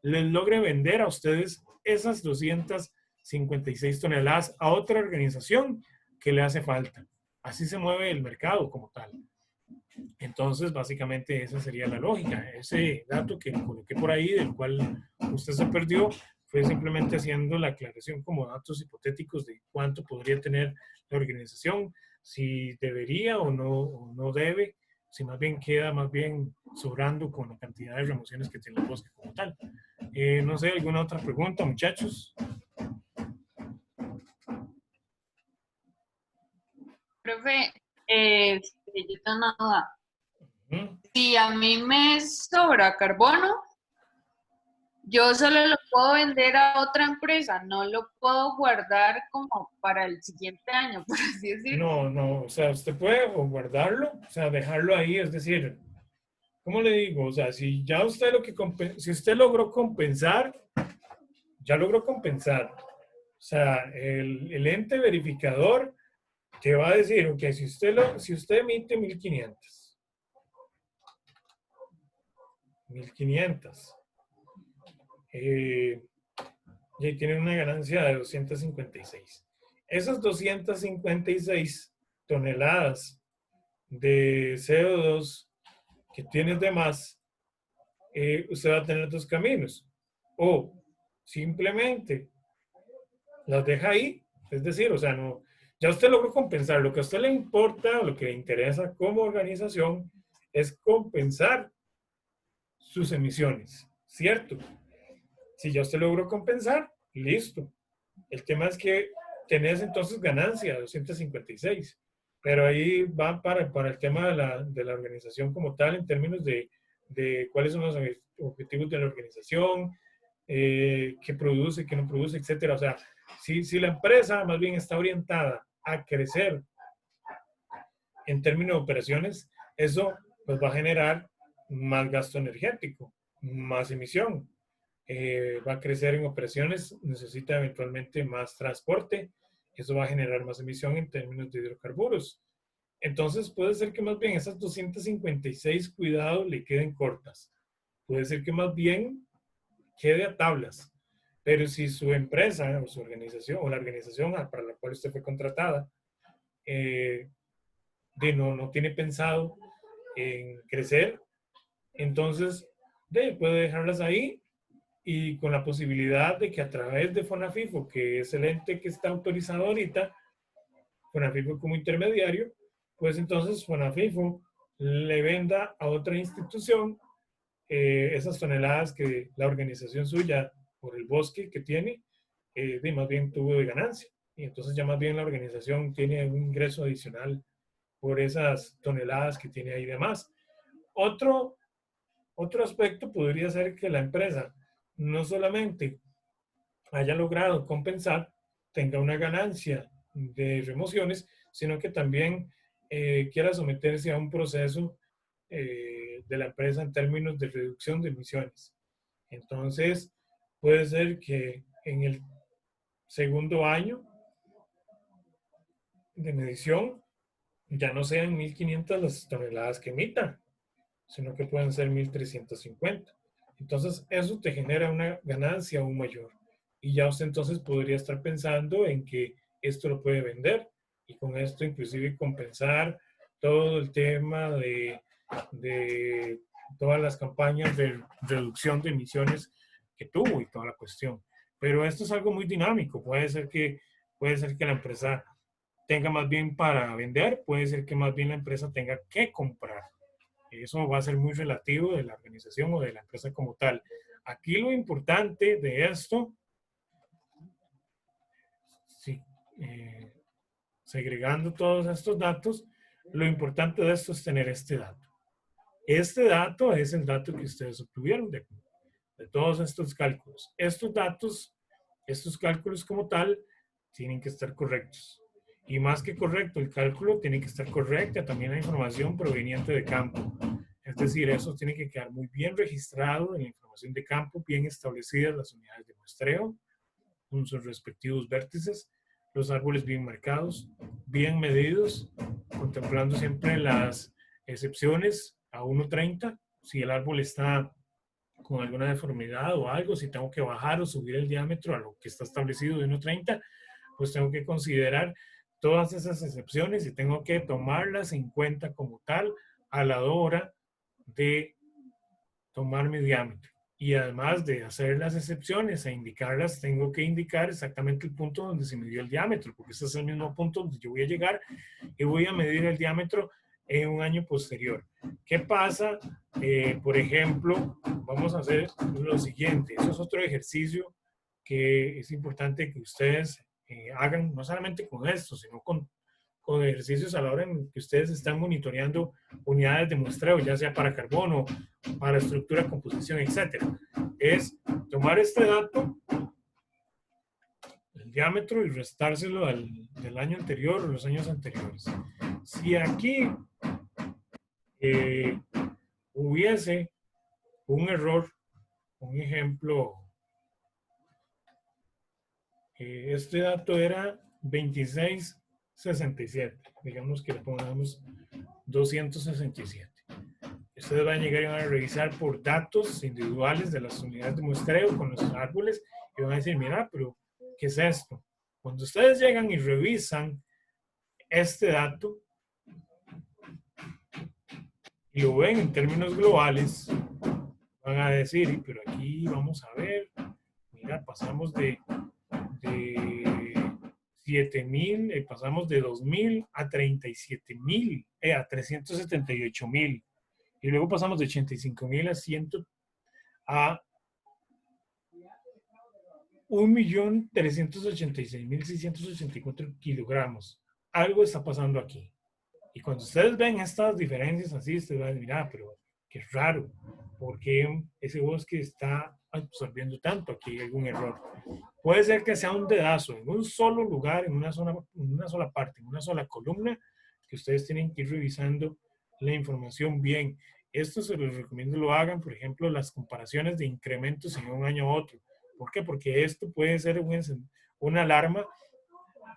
les logre vender a ustedes esas 256 toneladas a otra organización que le hace falta. Así se mueve el mercado como tal. Entonces, básicamente esa sería la lógica. Ese dato que coloqué por ahí, del cual usted se perdió, fue simplemente haciendo la aclaración como datos hipotéticos de cuánto podría tener la organización, si debería o no debe, si más bien queda más bien sobrando con la cantidad de remociones que tiene el bosque como tal. No sé, ¿alguna otra pregunta, muchachos? Profe, yo tengo una duda. ¿Mm? Si a mí me sobra carbono, yo solo lo puedo vender a otra empresa, no lo puedo guardar como para el siguiente año, por así decirlo. No, o sea, usted puede guardarlo, o sea, dejarlo ahí, es decir, ¿cómo le digo? O sea, si ya usted si usted logró compensar, ya logró compensar. O sea, el ente verificador te va a decir, ok, si usted emite 1.500, y tiene una ganancia de 256. Esas 256 toneladas de CO2 que tienes de más, usted va a tener dos caminos. O simplemente las deja ahí, es decir, o sea, no, Ya usted logró compensar. Lo que a usted le importa, lo que le interesa como organización, es compensar sus emisiones, ¿cierto? Si ya usted logró compensar, listo. El tema es que tenés entonces ganancia, 256. Pero ahí va para el tema de la organización como tal, en términos de cuáles son los objetivos de la organización, qué produce, qué no produce, etcétera. O sea, si la empresa más bien está orientada a crecer en términos de operaciones, eso pues va a generar más gasto energético, más emisión. Va a crecer en operaciones, necesita eventualmente más transporte, eso va a generar más emisión en términos de hidrocarburos. Entonces puede ser que más bien esas 256 cuidados le queden cortas. Puede ser que más bien quede a tablas. Pero si su empresa o su organización o la organización para la cual usted fue contratada no tiene pensado en crecer, entonces puede dejarlas ahí y con la posibilidad de que a través de FONAFIFO, que es el ente que está autorizado ahorita, FONAFIFO como intermediario, pues entonces FONAFIFO le venda a otra institución esas toneladas que la organización suya, por el bosque que tiene, más bien tuvo de ganancia. Y entonces ya más bien la organización tiene un ingreso adicional por esas toneladas que tiene ahí de más. Otro aspecto podría ser que la empresa no solamente haya logrado compensar, tenga una ganancia de remociones, sino que también quiera someterse a un proceso de la empresa en términos de reducción de emisiones. Entonces, puede ser que en el segundo año de medición ya no sean 1.500 las toneladas que emita, sino que pueden ser 1.350. Entonces, eso te genera una ganancia aún mayor. Y ya usted entonces podría estar pensando en que esto lo puede vender y con esto inclusive compensar todo el tema de todas las campañas de reducción de emisiones que tuvo y toda la cuestión. Pero esto es algo muy dinámico. Puede ser que la empresa tenga más bien para vender, puede ser que más bien la empresa tenga que comprar. Eso va a ser muy relativo de la organización o de la empresa como tal. Aquí lo importante de esto, sí, segregando todos estos datos, lo importante de esto es tener este dato. Este dato es el dato que ustedes obtuvieron de todos estos cálculos. Estos datos, estos cálculos como tal, tienen que estar correctos. Y más que correcto, el cálculo tiene que estar correcta también la información proveniente de campo. Es decir, eso tiene que quedar muy bien registrado en la información de campo, bien establecidas las unidades de muestreo, con sus respectivos vértices, los árboles bien marcados, bien medidos, contemplando siempre las excepciones a 1.30, si el árbol está con alguna deformidad o algo, si tengo que bajar o subir el diámetro a lo que está establecido de 1.30, pues tengo que considerar todas esas excepciones y tengo que tomarlas en cuenta como tal a la hora de tomar mi diámetro. Y además de hacer las excepciones e indicarlas, tengo que indicar exactamente el punto donde se midió el diámetro, porque ese es el mismo punto donde yo voy a llegar y voy a medir el diámetro en un año posterior. ¿Qué pasa? Por ejemplo, vamos a hacer lo siguiente. Eso es otro ejercicio que es importante que ustedes hagan, no solamente con esto, sino con ejercicios a la hora en que ustedes están monitoreando unidades de muestreo, ya sea para carbono, para estructura, composición, etc. Es tomar este dato, el diámetro, y restárselo del año anterior o los años anteriores. Si aquí hubiese un error, un ejemplo, este dato era 2667, digamos que le pongamos 267. Ustedes van a llegar y van a revisar por datos individuales de las unidades de muestreo con los árboles y van a decir, mira, pero ¿qué es esto? Cuando ustedes llegan y revisan este dato y lo ven en términos globales, van a decir, pero aquí vamos a ver, mira, pasamos de 100 7.000, pasamos de 2.000 a 37.000, a 378.000. Y luego pasamos de 85.000 a 1.386.684 kilogramos. Algo está pasando aquí. Y cuando ustedes ven estas diferencias así, ustedes van a decir, ah, pero qué raro, ¿por qué ese bosque está absorbiendo tanto? Aquí hay algún error. Puede ser que sea un dedazo en un solo lugar, en una sola parte, en una sola columna, que ustedes tienen que ir revisando la información bien. Esto se los recomiendo lo hagan, por ejemplo, las comparaciones de incrementos en un año a otro. ¿Por qué? Porque esto puede ser una alarma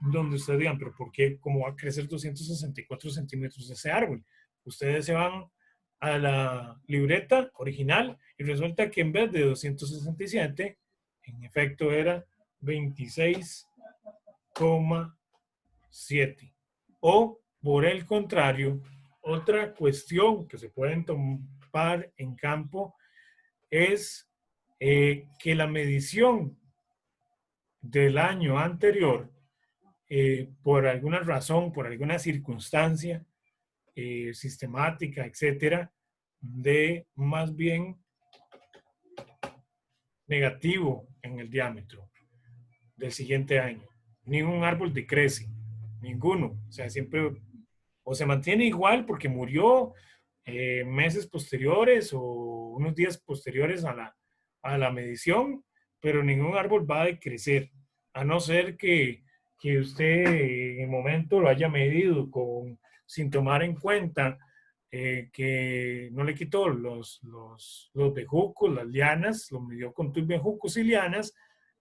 donde ustedes digan, pero ¿por qué? ¿Cómo va a crecer 264 centímetros de ese árbol? Ustedes se van a la libreta original y resulta que en vez de 267, en efecto era 26,7. O, por el contrario, otra cuestión que se pueden tomar en campo es que la medición del año anterior, por alguna razón, por alguna circunstancia sistemática, etcétera, de más bien negativo en el diámetro del siguiente año. Ningún árbol decrece, ninguno. O sea, siempre o se mantiene igual porque murió meses posteriores o unos días posteriores a la medición, pero ningún árbol va a decrecer, a no ser que usted en el momento lo haya medido sin tomar en cuenta que no le quitó los bejucos, las lianas, lo midió con tus bejucos y lianas,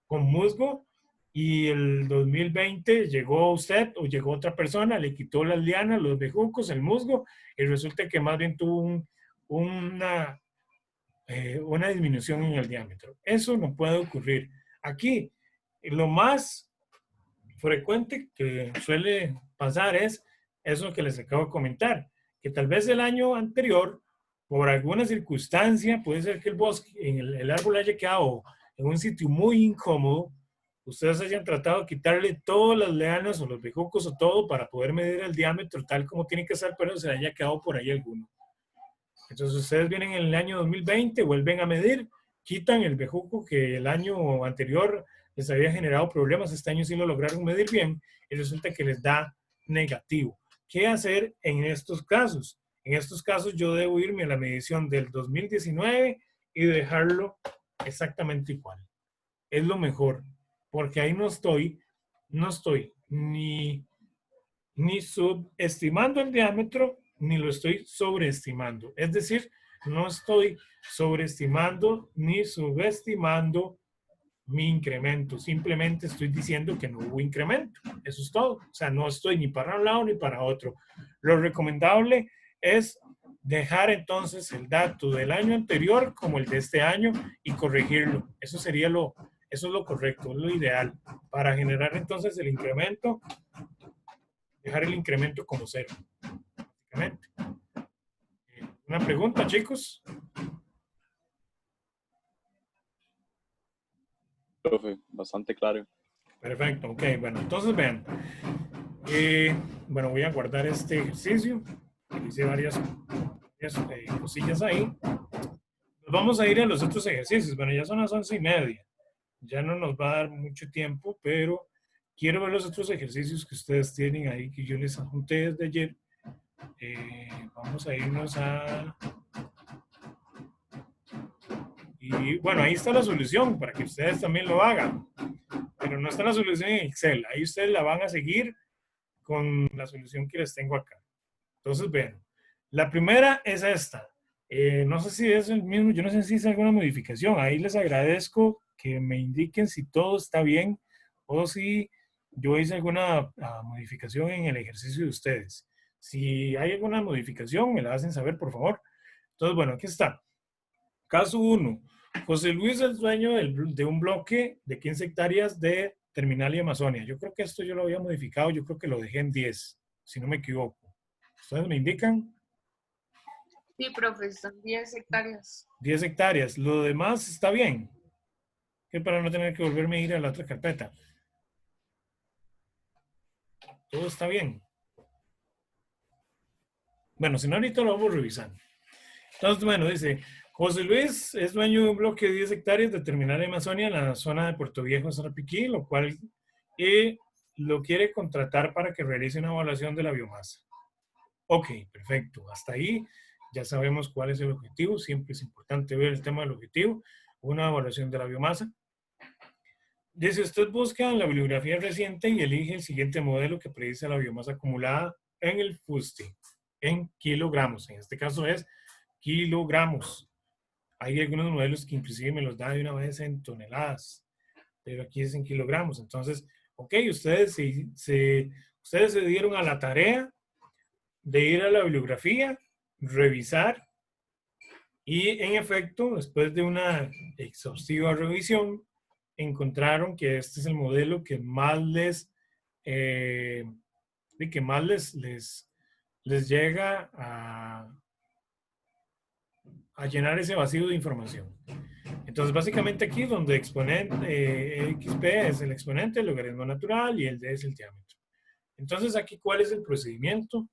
con musgo, y el 2020 llegó usted o llegó otra persona, le quitó las lianas, los bejucos, el musgo, y resulta que más bien tuvo una disminución en el diámetro. Eso no puede ocurrir. Aquí, lo más frecuente que suele pasar es eso que les acabo de comentar, que tal vez el año anterior, por alguna circunstancia, puede ser que el bosque, el árbol haya quedado en un sitio muy incómodo, ustedes hayan tratado de quitarle todas las lianas o los bejucos o todo para poder medir el diámetro tal como tiene que ser, pero se haya quedado por ahí alguno. Entonces ustedes vienen en el año 2020, vuelven a medir, quitan el bejuco que el año anterior les había generado problemas, este año sí lo lograron medir bien y resulta que les da negativo. ¿Qué hacer en estos casos? En estos casos yo debo irme a la medición del 2019 y dejarlo exactamente igual. Es lo mejor, porque ahí no estoy ni subestimando el diámetro, ni lo estoy sobreestimando. Es decir, no estoy sobreestimando ni subestimando mi incremento. Simplemente estoy diciendo que no hubo incremento. Eso es todo. O sea, no estoy ni para un lado ni para otro. Lo recomendable es dejar entonces el dato del año anterior como el de este año y corregirlo. Eso sería eso es lo correcto, es lo ideal. Para generar entonces el incremento, dejar el incremento como cero. Básicamente. Una pregunta, chicos. Profe, bastante claro. Perfecto, ok. Bueno, entonces vean. Bueno, voy a guardar este ejercicio. Hice varias cosillas ahí. Nos vamos a ir a los otros ejercicios. Bueno, ya son las 11:30. Ya no nos va a dar mucho tiempo, pero quiero ver los otros ejercicios que ustedes tienen ahí, que yo les adjunté desde ayer. Vamos a irnos a... Y bueno, ahí está la solución para que ustedes también lo hagan. Pero no está la solución en Excel. Ahí ustedes la van a seguir con la solución que les tengo acá. Entonces, vean. La primera es esta. No sé si es el mismo, yo no sé si es alguna modificación. Ahí les agradezco que me indiquen si todo está bien o si yo hice alguna modificación en el ejercicio de ustedes. Si hay alguna modificación, me la hacen saber, por favor. Entonces, bueno, aquí está. Caso 1. José Luis es dueño de un bloque de 15 hectáreas de Terminal y Amazonia. Yo creo que esto yo lo había modificado, yo creo que lo dejé en 10, si no me equivoco. ¿Ustedes me indican? Sí, profe, son 10 hectáreas. 10 hectáreas. Lo demás está bien. Que para no tener que volverme a ir a la otra carpeta. Todo está bien. Bueno, si no, ahorita lo vamos revisando. Entonces, bueno, dice, José Luis es dueño de un bloque de 10 hectáreas de terminal en Amazonia en la zona de Puerto Viejo, Sarapiquí, lo cual lo quiere contratar para que realice una evaluación de la biomasa. Ok, perfecto. Hasta ahí ya sabemos cuál es el objetivo. Siempre es importante ver el tema del objetivo. Una evaluación de la biomasa. Dice, usted busca en la bibliografía reciente y elige el siguiente modelo que predice la biomasa acumulada en el fuste, en kilogramos. En este caso es kilogramos. Hay algunos modelos que inclusive me los da de una vez en toneladas, pero aquí es en kilogramos. Entonces, ok, ustedes se dieron a la tarea de ir a la bibliografía, revisar, y en efecto, después de una exhaustiva revisión, encontraron que este es el modelo que más les llega a llenar ese vacío de información. Entonces, básicamente aquí donde exponente XP es el exponente, el logaritmo natural, y el D es el diámetro. Entonces, aquí, ¿cuál es el procedimiento?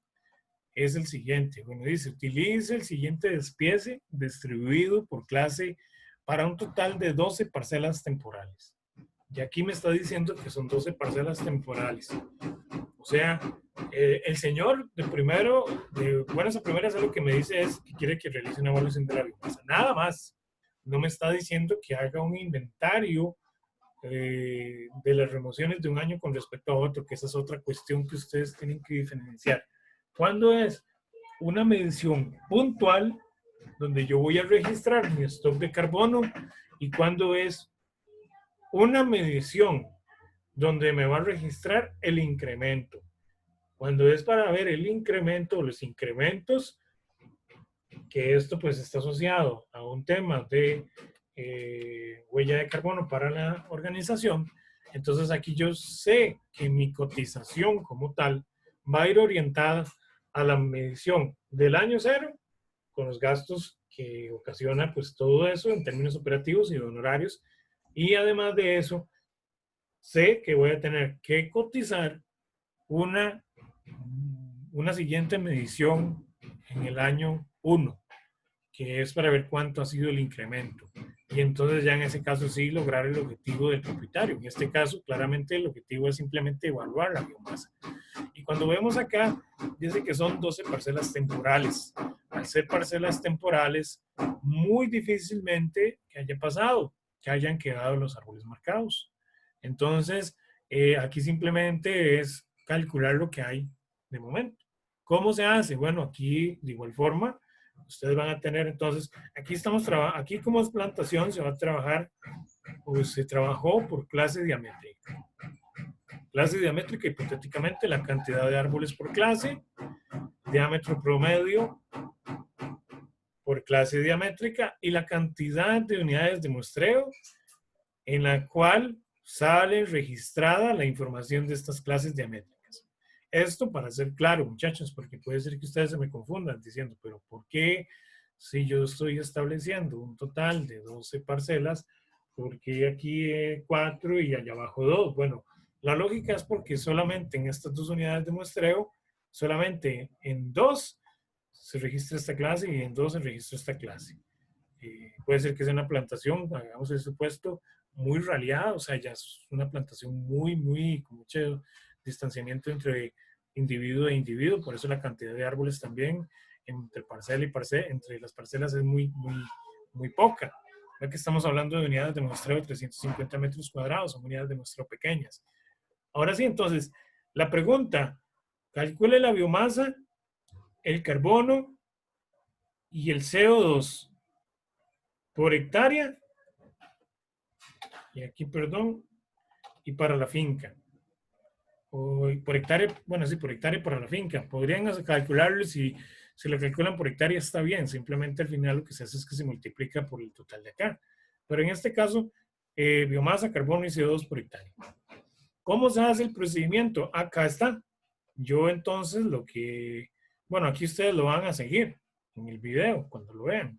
Es el siguiente. Bueno, dice, utilice el siguiente despiece distribuido por clase para un total de 12 parcelas temporales. Y aquí me está diciendo que son 12 parcelas temporales. O sea, el señor de buenas a primeras lo que me dice es que quiere que realice una evaluación de la biomasa. Nada más. No me está diciendo que haga un inventario de las remociones de un año con respecto a otro, que esa es otra cuestión que ustedes tienen que diferenciar. ¿Cuándo es una medición puntual donde yo voy a registrar mi stock de carbono y cuándo es una medición donde me va a registrar el incremento? Cuando es para ver el incremento o los incrementos, que esto pues está asociado a un tema de huella de carbono para la organización, entonces aquí yo sé que mi cotización como tal va a ir orientada a la medición del año cero con los gastos que ocasiona pues todo eso en términos operativos y honorarios, y además de eso sé que voy a tener que cotizar una siguiente medición en el año 1, que es para ver cuánto ha sido el incremento. Y entonces ya en ese caso sí lograr el objetivo del propietario. En este caso, claramente el objetivo es simplemente evaluar la biomasa. Y cuando vemos acá, dice que son 12 parcelas temporales. Al ser parcelas temporales, muy difícilmente que haya pasado, que hayan quedado los árboles marcados. Entonces, aquí simplemente es calcular lo que hay de momento. ¿Cómo se hace? Bueno, aquí de igual forma, ustedes van a tener entonces, aquí como es plantación se va a trabajar, o se trabajó por clase diamétrica. Clase diamétrica, hipotéticamente, la cantidad de árboles por clase, diámetro promedio por clase diamétrica y la cantidad de unidades de muestreo en la cual sale registrada la información de estas clases diamétricas. Esto para ser claro, muchachos, porque puede ser que ustedes se me confundan diciendo, pero ¿por qué si yo estoy estableciendo un total de 12 parcelas, por qué aquí 4 y allá abajo 2? Bueno, la lógica es porque solamente en estas 2 unidades de muestreo, solamente en 2 se registra esta clase y en 2 se registra esta clase. Puede ser que sea una plantación, hagamos el supuesto, muy raleada, o sea, ya es una plantación con mucho distanciamiento entre individuo e individuo, por eso la cantidad de árboles también entre parcela y parcela, entre las parcelas es muy poca. Ya que estamos hablando de unidades de muestreo de 350 metros cuadrados, son unidades de muestreo pequeñas. Ahora sí, entonces, la pregunta, calcule la biomasa, el carbono y el CO2 por hectárea, y aquí, perdón, y para la finca. O por hectárea, bueno, sí, por hectárea para la finca. Podrían calcularlo, si lo calculan por hectárea está bien, simplemente al final lo que se hace es que se multiplica por el total de acá. Pero en este caso, biomasa, carbono y CO2 por hectárea. ¿Cómo se hace el procedimiento? Acá está. Yo entonces bueno, aquí ustedes lo van a seguir en el video cuando lo vean.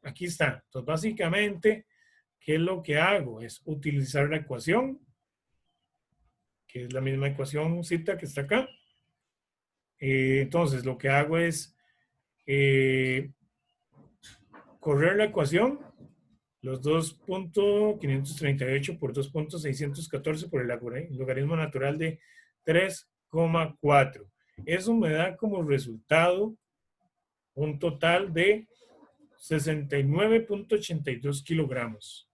Aquí está. Entonces, básicamente, ¿qué es lo que hago? Es utilizar la ecuación, que es la misma ecuación cita que está acá. Entonces, lo que hago es correr la ecuación, los 2.538 por 2.614 por el logaritmo natural de 3,4. Eso me da como resultado un total de 69.82 kilogramos.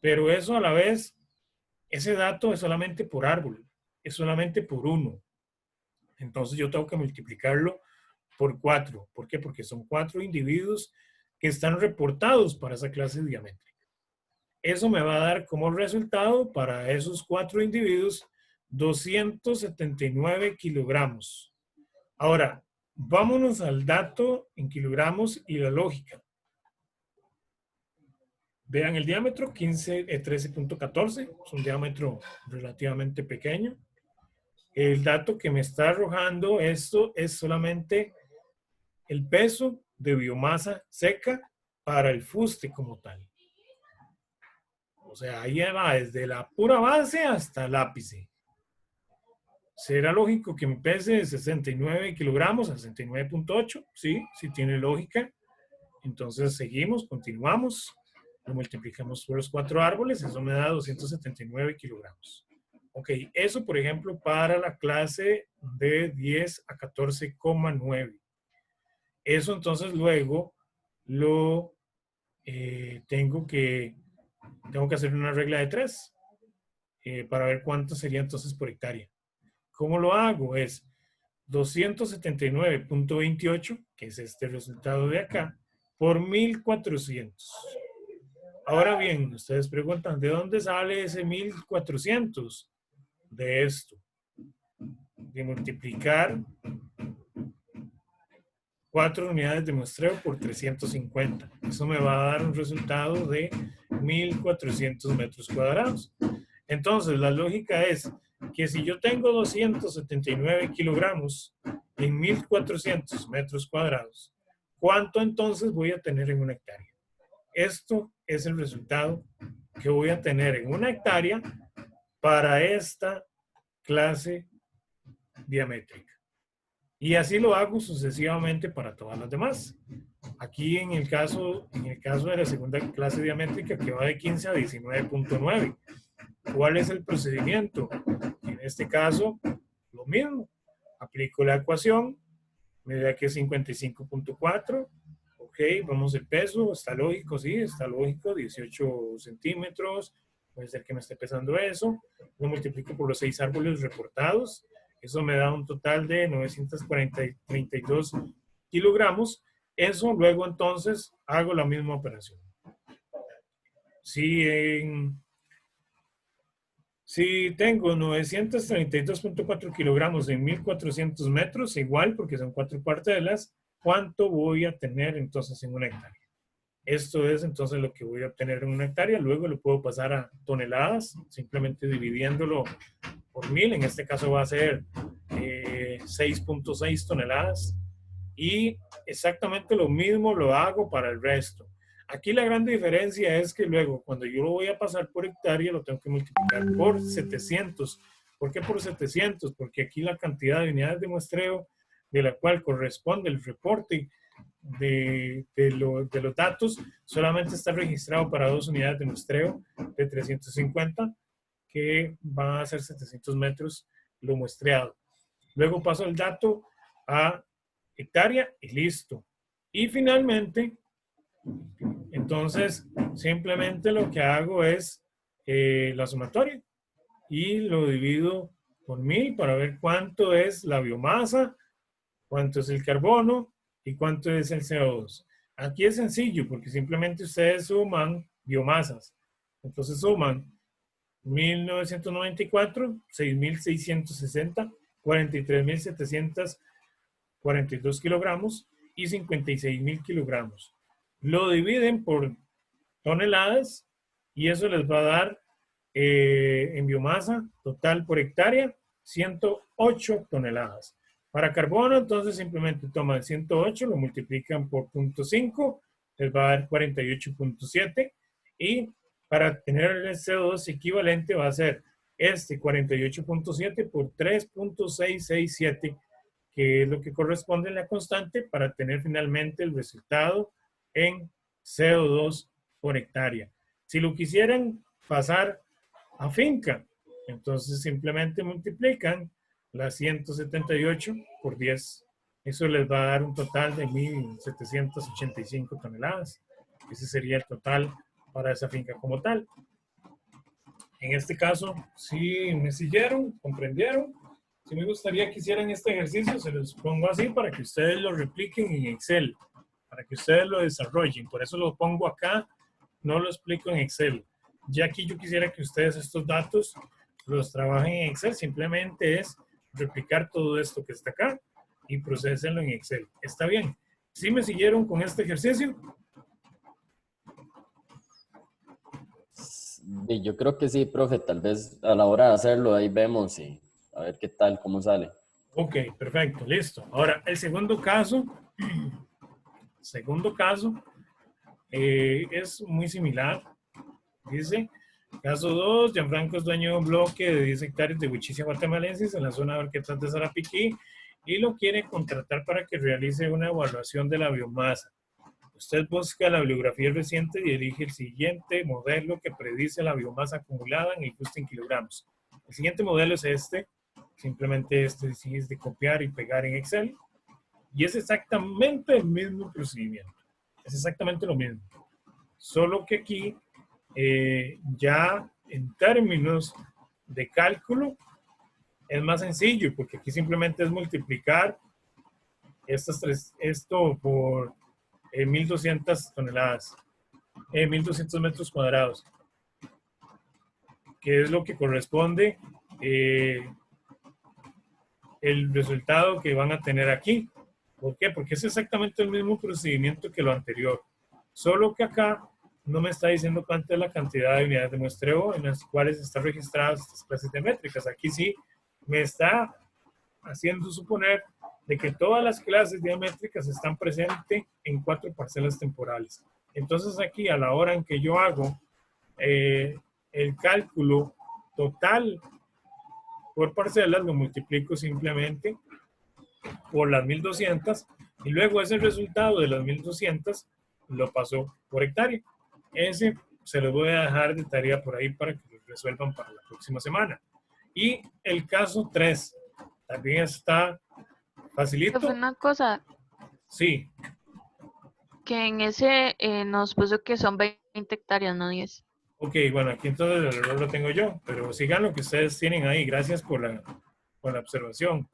Pero eso a la vez, ese dato es solamente por árbol, es solamente por uno. Entonces yo tengo que multiplicarlo por 4. ¿Por qué? Porque son 4 individuos que están reportados para esa clase diamétrica. Eso me va a dar como resultado para esos 4 individuos 279 kilogramos. Ahora, vámonos al dato en kilogramos y la lógica. Vean el diámetro, 13.14, es un diámetro relativamente pequeño. El dato que me está arrojando esto es solamente el peso de biomasa seca para el fuste como tal. O sea, ahí va desde la pura base hasta el ápice. ¿Será lógico que me pese 69 kilogramos, 69.8? Sí, sí tiene lógica. Entonces seguimos, continuamos. Lo multiplicamos por los 4 árboles, eso me da 279 kilogramos. Ok, eso por ejemplo para la clase de 10 a 14,9. Eso entonces luego lo tengo que hacer una regla de 3 para ver cuánto sería entonces por hectárea. ¿Cómo lo hago? Es 279.28, que es este resultado de acá, por 1400. Ahora bien, ustedes preguntan, ¿de dónde sale ese 1400? De esto. De multiplicar 4 unidades de muestreo por 350. Eso me va a dar un resultado de 1400 metros cuadrados. Entonces, la lógica es que si yo tengo 279 kilogramos en 1400 metros cuadrados, ¿cuánto entonces voy a tener en una hectárea? Esto es el resultado que voy a tener en una hectárea para esta clase diamétrica. Y así lo hago sucesivamente para todas las demás. Aquí en el caso de la segunda clase diamétrica que va de 15 a 19.9. ¿Cuál es el procedimiento? En este caso, lo mismo. Aplico la ecuación, me da que es 55.4. Ok, vamos el peso, está lógico, sí, está lógico, 18 centímetros. Puede ser que me esté pesando eso. Lo multiplico por los 6 árboles reportados. Eso me da un total de 932 kilogramos. Eso luego entonces hago la misma operación. Si tengo 932.4 kilogramos en 1400 metros, igual porque son 4 parcelas, ¿cuánto voy a tener entonces en una hectárea? Esto es entonces lo que voy a obtener en una hectárea. Luego lo puedo pasar a toneladas, simplemente dividiéndolo por 1000. En este caso va a ser 6.6 toneladas. Y exactamente lo mismo lo hago para el resto. Aquí la gran diferencia es que luego cuando yo lo voy a pasar por hectárea lo tengo que multiplicar por 700. ¿Por qué por 700? Porque aquí la cantidad de unidades de muestreo de la cual corresponde el reporte de los datos solamente está registrado para 2 unidades de muestreo de 350 que van a ser 700 metros lo muestreado. Luego paso el dato a hectárea y listo. Y finalmente, entonces simplemente lo que hago es la sumatoria y lo divido por 1000 para ver cuánto es la biomasa, cuánto es el carbono y cuánto es el CO2. Aquí es sencillo porque simplemente ustedes suman biomasas. Entonces suman 1994, 6660, 43.742 kilogramos y 56.000 kilogramos. Lo dividen por toneladas y eso les va a dar en biomasa total por hectárea 108 toneladas. Para carbono, entonces simplemente toman 108, lo multiplican por 0.5, les va a dar 48.7 y para tener el CO2 equivalente va a ser este 48.7 por 3.667, que es lo que corresponde a la constante para tener finalmente el resultado en CO2 por hectárea. Si lo quisieran pasar a finca, entonces simplemente multiplican las 178 por 10. Eso les va a dar un total de 1.785 toneladas. Ese sería el total para esa finca como tal. En este caso, si me siguieron, comprendieron. Si me gustaría que hicieran este ejercicio, se los pongo así para que ustedes lo repliquen en Excel, para que ustedes lo desarrollen. Por eso lo pongo acá, no lo explico en Excel. Ya aquí yo quisiera que ustedes estos datos los trabajen en Excel. Simplemente es replicar todo esto que está acá y procesenlo en Excel. ¿Está bien? ¿Sí me siguieron con este ejercicio? Y yo creo que sí, profe, tal vez a la hora de hacerlo ahí vemos y a ver qué tal, cómo sale. Ok, perfecto, listo. Ahora, el segundo caso es muy similar. Dice, caso 2, Gianfranco es dueño de un bloque de 10 hectáreas de Huichicia guatemalensis en la zona de Barquetas de Sarapiquí y lo quiere contratar para que realice una evaluación de la biomasa. Usted busca la bibliografía reciente y elige el siguiente modelo que predice la biomasa acumulada en el justo en kilogramos. El siguiente modelo es este. Simplemente este sí es de copiar y pegar en Excel. Y es exactamente el mismo procedimiento. Es exactamente lo mismo. Solo que aquí, ya en términos de cálculo, es más sencillo, porque aquí simplemente es multiplicar esto por 1.200 toneladas, 1.200 metros cuadrados, que es lo que corresponde el resultado que van a tener aquí. ¿Por qué? Porque es exactamente el mismo procedimiento que lo anterior, solo que acá no me está diciendo cuánta es la cantidad de unidades de muestreo en las cuales están registradas estas clases de métricas. Aquí sí me está haciendo suponer de que todas las clases diamétricas están presentes en 4 parcelas temporales. Entonces aquí a la hora en que yo hago el cálculo total por parcelas, lo multiplico simplemente por las 1.200 y luego ese resultado de las 1.200 lo paso por hectárea. Ese se los voy a dejar de tarea por ahí para que lo resuelvan para la próxima semana. Y el caso 3 también está facilito. Profe, una cosa, Sí, que en ese nos puso que son 20 hectáreas, no 10. ok, bueno, aquí entonces el error lo tengo yo, pero sigan lo que ustedes tienen ahí. Gracias por la observación,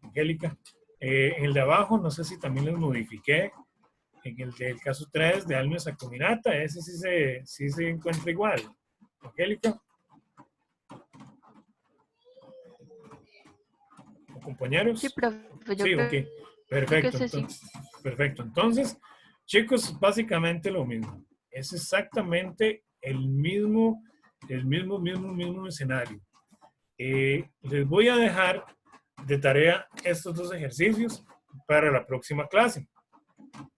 Angélica. En el de abajo, no sé si también los modifiqué. En el del caso 3 de Almio Sacominata, ese sí se encuentra igual. Angélica. ¿O compañeros? Sí, profe, yo Sí, creo ok. que Perfecto. ese sí. Perfecto. Entonces, chicos, básicamente lo mismo. Es exactamente el mismo escenario. Les voy a dejar de tarea estos dos ejercicios para la próxima clase.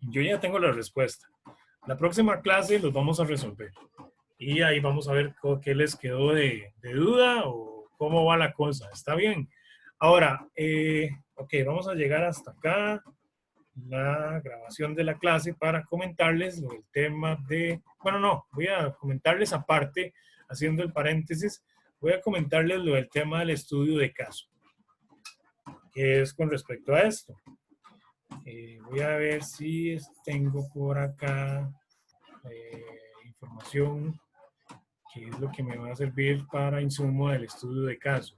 Yo ya tengo la respuesta. La próxima clase los vamos a resolver. Y ahí vamos a ver qué les quedó de duda o cómo va la cosa. ¿Está bien? Ahora, ok, vamos a llegar hasta acá, la grabación de la clase para comentarles lo del tema de, bueno, no, voy a comentarles aparte, haciendo el paréntesis, voy a comentarles lo del tema del estudio de caso, que es con respecto a esto. Voy a ver si tengo por acá información que es lo que me va a servir para insumo del estudio de caso,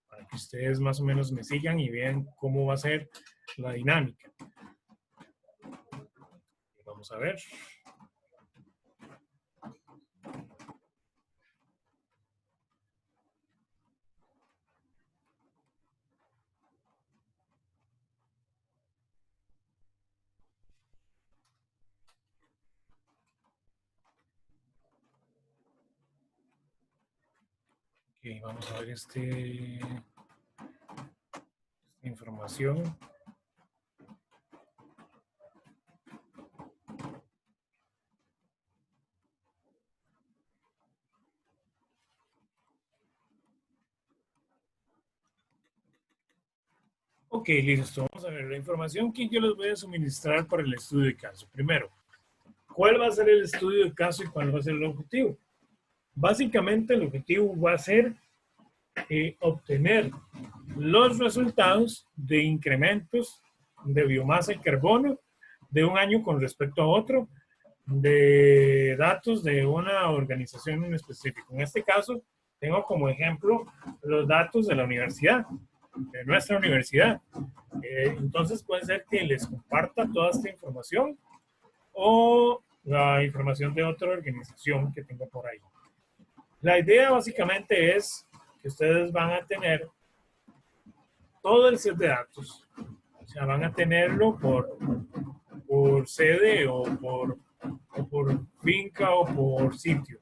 para que ustedes más o menos me sigan y vean cómo va a ser la dinámica. Vamos a ver. Ok, vamos a ver esta información. Ok, listo. Vamos a ver la información que yo les voy a suministrar para el estudio de caso. Primero, ¿cuál va a ser el estudio de caso y cuál va a ser el objetivo? Básicamente el objetivo va a ser obtener los resultados de incrementos de biomasa y carbono de un año con respecto a otro, de datos de una organización en específico. En este caso, tengo como ejemplo los datos de la universidad, de nuestra universidad. Entonces puede ser que les comparta toda esta información o la información de otra organización que tengo por ahí. La idea básicamente es que ustedes van a tener todo el set de datos. O sea, van a tenerlo por sede o por finca o por sitio.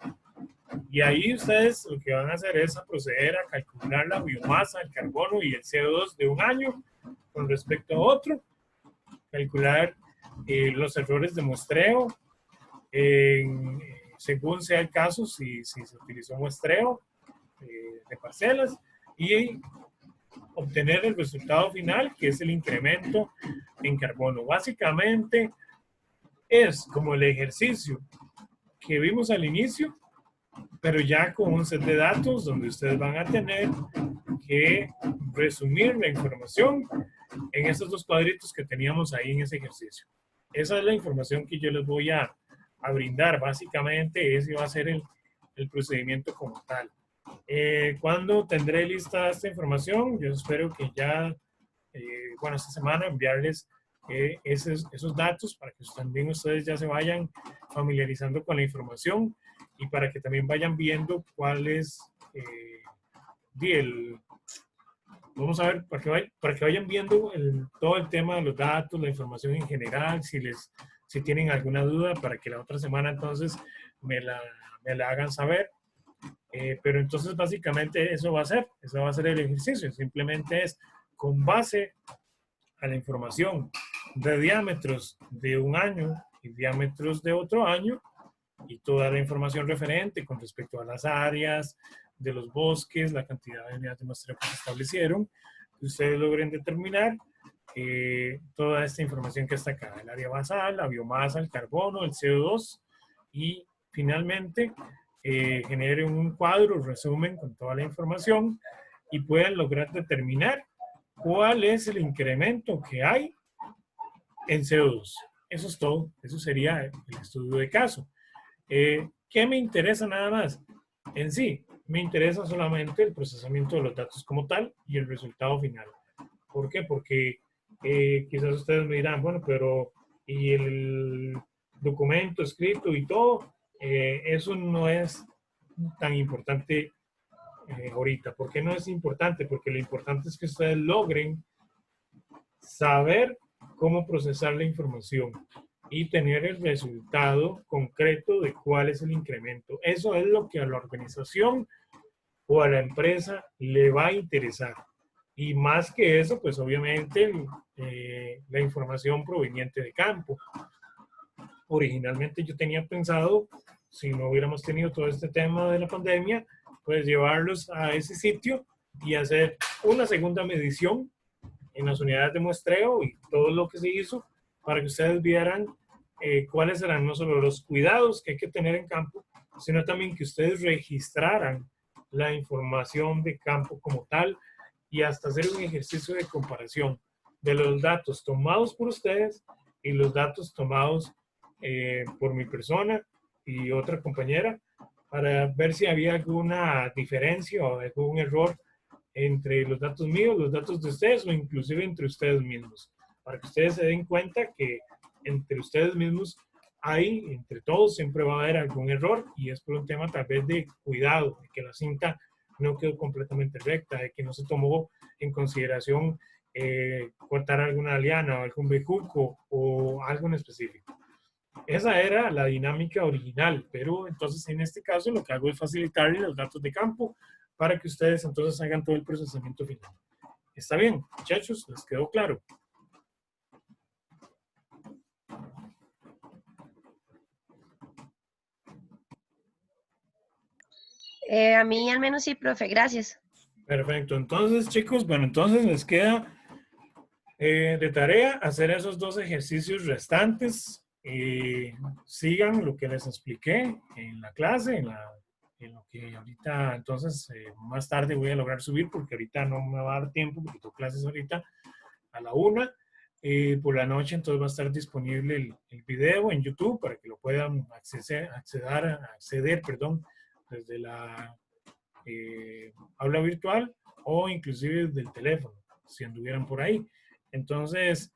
Y ahí ustedes lo que van a hacer es a proceder a calcular la biomasa, el carbono y el CO2 de un año con respecto a otro, calcular los errores de muestreo, según sea el caso, si se utilizó muestreo de parcelas, y obtener el resultado final, que es el incremento en carbono. Básicamente es como el ejercicio que vimos al inicio, pero ya con un set de datos donde ustedes van a tener que resumir la información en esos dos cuadritos que teníamos ahí en ese ejercicio. Esa es la información que yo les voy a brindar. Básicamente ese va a ser el procedimiento como tal. ¿Cuándo tendré lista esta información? Yo espero que ya, bueno, esta semana enviarles esos datos para que también ustedes ya se vayan familiarizando con la información y para que también vayan viendo cuál es vamos a ver, para que vayan viendo todo el tema de los datos, la información en general, si tienen alguna duda, para que la otra semana entonces me la hagan saber. Pero entonces básicamente eso va a ser el ejercicio. Simplemente es con base a la información de diámetros de un año y diámetros de otro año y toda la información referente con respecto a las áreas de los bosques, la cantidad de unidades de muestreo que se establecieron, que ustedes logren determinar toda esta información que está acá, el área basal, la biomasa, el carbono, el CO2 y finalmente generen un cuadro, resumen con toda la información y puedan lograr determinar cuál es el incremento que hay en CO2. Eso es todo. Eso sería el estudio de caso. ¿Qué me interesa nada más? En sí, me interesa solamente el procesamiento de los datos como tal y el resultado final. ¿Por qué? Porque quizás ustedes me dirán, bueno, pero ¿y el documento escrito y todo? Eso no es tan importante ahorita. ¿Por qué no es importante? Porque lo importante es que ustedes logren saber cómo procesar la información y tener el resultado concreto de cuál es el incremento. Eso es lo que a la organización o a la empresa le va a interesar. Y más que eso, pues obviamente la información proveniente de campo. Originalmente yo tenía pensado, si no hubiéramos tenido todo este tema de la pandemia, pues llevarlos a ese sitio y hacer una segunda medición en las unidades de muestreo y todo lo que se hizo para que ustedes vieran cuáles serán no solo los cuidados que hay que tener en campo, sino también que ustedes registraran la información de campo como tal y hasta hacer un ejercicio de comparación de los datos tomados por ustedes y los datos tomados por mi persona y otra compañera para ver si había alguna diferencia o algún error entre los datos míos, los datos de ustedes o inclusive entre ustedes mismos, para que ustedes se den cuenta que entre ustedes mismos hay, entre todos siempre va a haber algún error y es por un tema tal vez de cuidado, de que la cinta no quedó completamente recta, de que no se tomó en consideración cortar alguna liana o algún bejuco o algo en específico. Esa era la dinámica original, pero entonces en este caso lo que hago es facilitarles los datos de campo para que ustedes entonces hagan todo el procesamiento final. ¿Está bien, muchachos? ¿Les quedó claro? A mí al menos sí, profe, gracias. Perfecto. Entonces, chicos, bueno, entonces les queda De tarea, hacer esos 2 ejercicios restantes. Sigan lo que les expliqué en la clase, en lo que ahorita, entonces, más tarde voy a lograr subir porque ahorita no me va a dar tiempo porque tengo clases ahorita a la 1. Por la noche, entonces va a estar disponible el video en YouTube para que lo puedan acceder, desde la aula virtual o inclusive del teléfono, si anduvieran por ahí. Entonces,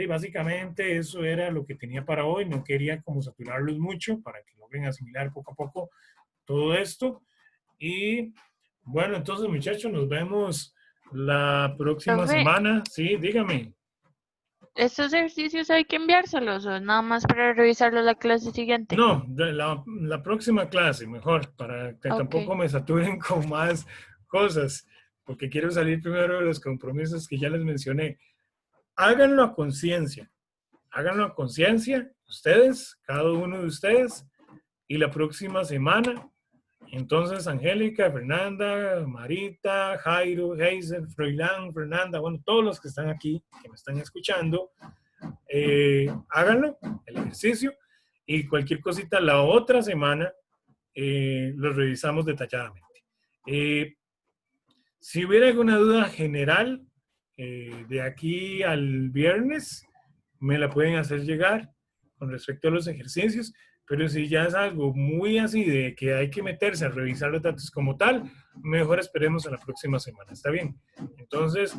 básicamente eso era lo que tenía para hoy. No quería como saturarlos mucho para que logren asimilar poco a poco todo esto. Y bueno, entonces muchachos, nos vemos la próxima Profe. semana. Sí, dígame. ¿Estos ejercicios hay que enviárselos o nada más para revisarlos la clase siguiente? No, la próxima clase, mejor, para que Ok. tampoco me saturen con más cosas, porque quiero salir primero de los compromisos que ya les mencioné. Háganlo a conciencia, ustedes, cada uno de ustedes, y la próxima semana, entonces Angélica, Fernanda, Marita, Jairo, Hazel, Froilán, Fernanda, bueno, todos los que están aquí, que me están escuchando, háganlo, el ejercicio, y cualquier cosita la otra semana lo revisamos detalladamente. Si hubiera alguna duda general de aquí al viernes, me la pueden hacer llegar con respecto a los ejercicios, pero si ya es algo muy así de que hay que meterse a revisar los datos como tal, mejor esperemos a la próxima semana. ¿Está bien? Entonces,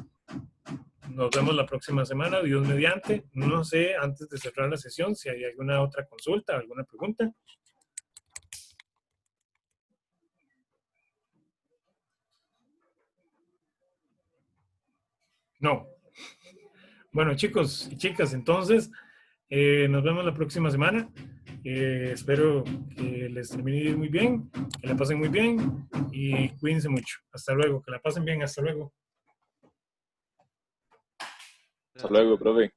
nos vemos la próxima semana, Dios mediante. No sé, antes de cerrar la sesión, si hay alguna otra consulta, alguna pregunta. No. Bueno, chicos y chicas, entonces nos vemos la próxima semana. Espero que les termine de ir muy bien, que la pasen muy bien y cuídense mucho. Hasta luego, que la pasen bien, hasta luego. Hasta luego, profe.